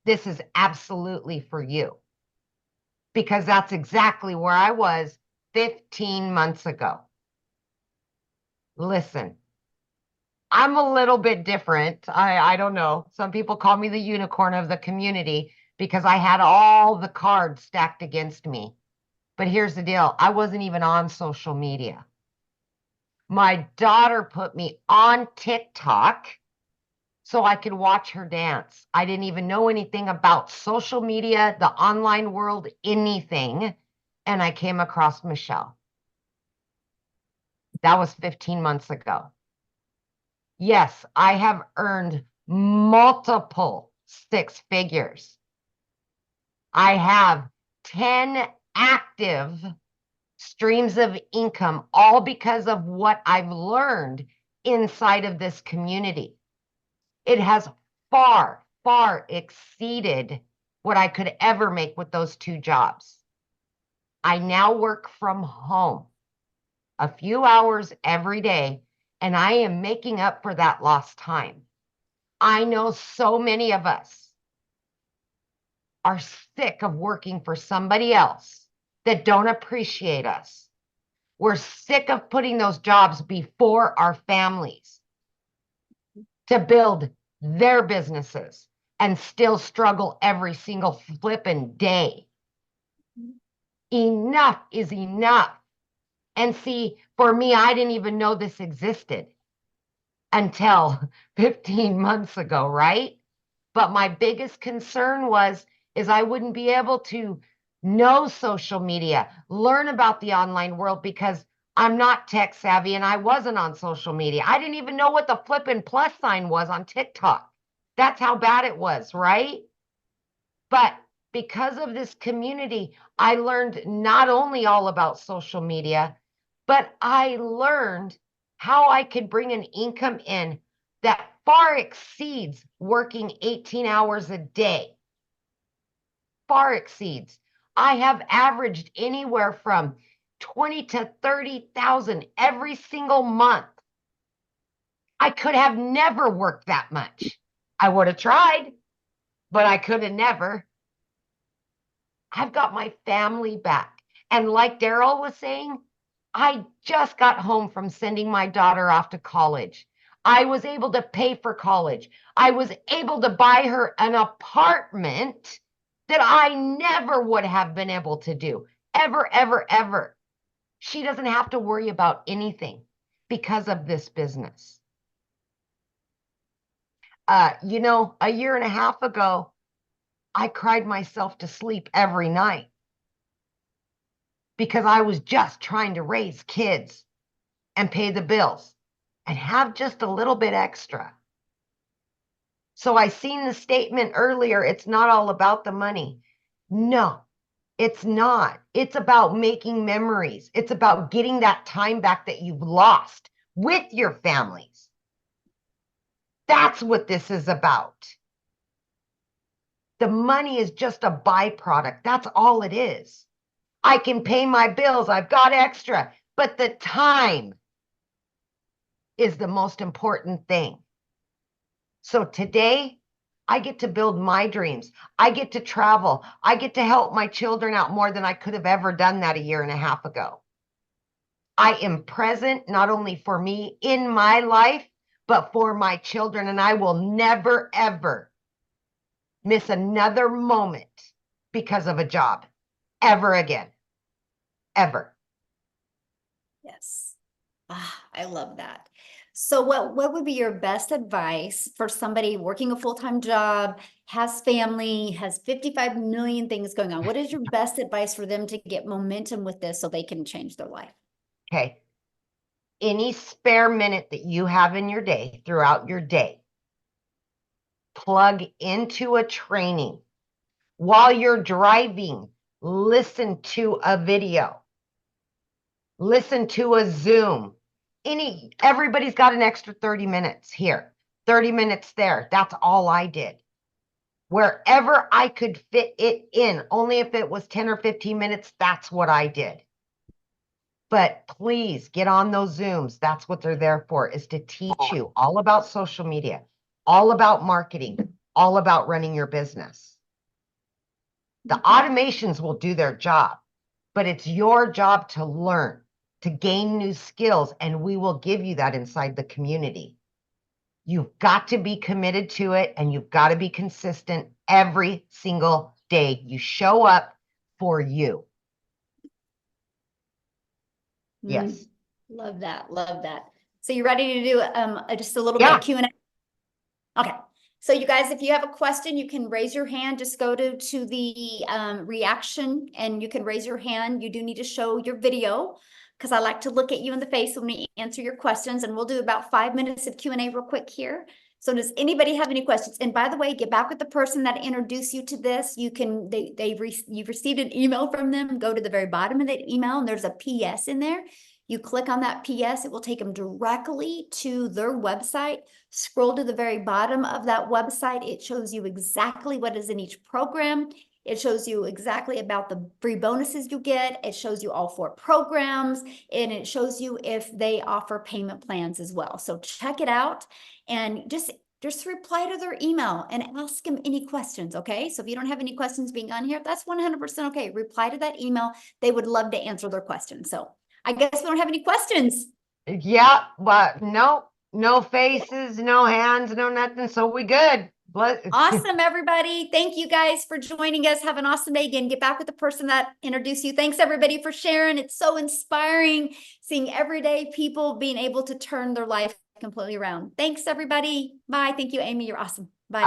this is absolutely for you. Because that's exactly where I was 15 months ago. Listen, I'm a little bit different. I don't know. Some people call me the unicorn of the community because I had all the cards stacked against me. But here's the deal. I wasn't even on social media. My daughter put me on TikTok so I could watch her dance. I didn't even know anything about social media, the online world, anything. And I came across Michelle. That was 15 months ago. Yes, I have earned multiple 6 figures. I have 10 active streams of income, all because of what I've learned inside of this community. It has far, far exceeded what I could ever make with those 2 jobs. I now work from home a few hours every day, and I am making up for that lost time. I know so many of us are sick of working for somebody else that don't appreciate us. We're sick of putting those jobs before our families to build their businesses and still struggle every single flipping day. Enough is enough. And see, for me, I didn't even know this existed until 15 months ago, right? But my biggest concern is I wouldn't be able to know social media, learn about the online world, because I'm not tech savvy and I wasn't on social media. I didn't even know what the flippin' plus sign was on TikTok. That's how bad it was, right? But because of this community, I learned not only all about social media, but I learned how I could bring an income in that far exceeds working 18 hours a day. Far exceeds. I have averaged anywhere from 20 to 30,000 every single month. I could have never worked that much. I would have tried, but I could have never. I've got my family back. And like Daryl was saying, I just got home from sending my daughter off to college. I was able to pay for college. I was able to buy her an apartment that I never would have been able to do. Ever, ever, ever. She doesn't have to worry about anything because of this business. You know, a year and a half ago, I cried myself to sleep every night because I was just trying to raise kids and pay the bills and have just a little bit extra. So I seen the statement earlier, it's not all about the money. No, It's not. It's about making memories. It's about getting that time back that you've lost with your families. That's what this is about. The money is just a byproduct. That's all it is. I can pay my bills. I've got extra, but the time is the most important thing. So today, I get to build my dreams. I get to travel. I get to help my children out more than I could have ever done that a year and a half ago. I am present not only for me in my life, but for my children. And I will never, ever miss another moment because of a job ever again. Ever. Yes. Ah, I love that. So what would be your best advice for somebody working a full-time job, has family, has 55 million things going on? What is your best advice for them to get momentum with this so they can change their life? Okay. Any spare minute that you have in your day, throughout your day, plug into a training. While you're driving, listen to a video. Listen to a Zoom. Everybody's got an extra 30 minutes here, 30 minutes there. That's all I did. Wherever I could fit it in, only if it was 10 or 15 minutes, that's what I did. But please get on those Zooms. That's what they're there for, is to teach you all about social media, all about marketing, all about running your business. The automations will do their job, but it's your job to learn, to gain new skills, and we will give you that inside the community. You've got to be committed to it, and you've got to be consistent every single day. You show up for you. Yes. Love that. Love that. So you ready to do just a little bit of Q&A? Okay. So you guys, if you have a question, you can raise your hand. Just go to the reaction and you can raise your hand. You do need to show your video because I like to look at you in the face when we answer your questions, and we'll do about 5 minutes of Q&A real quick here. So does anybody have any questions? And by the way, get back with the person that introduced you to this. You can, you've received an email from them. Go to the very bottom of that email and there's a PS in there. You click on that PS, it will take them directly to their website. Scroll to the very bottom of that website. It shows you exactly what is in each program. It shows you exactly about the free bonuses you get. It shows you all 4 programs, and it shows you if they offer payment plans as well. So check it out and just reply to their email and ask them any questions, okay? So if you don't have any questions being on here, that's 100% okay. Reply to that email. They would love to answer their questions. So I guess we don't have any questions. Yeah, but no faces, no hands, no nothing. So we good. Awesome, everybody. Thank you guys for joining us. Have an awesome day. Again, get back with the person that introduced you. Thanks everybody for sharing. It's so inspiring seeing everyday people being able to turn their life completely around. Thanks everybody. Bye. Thank you, Amy. You're awesome. Bye.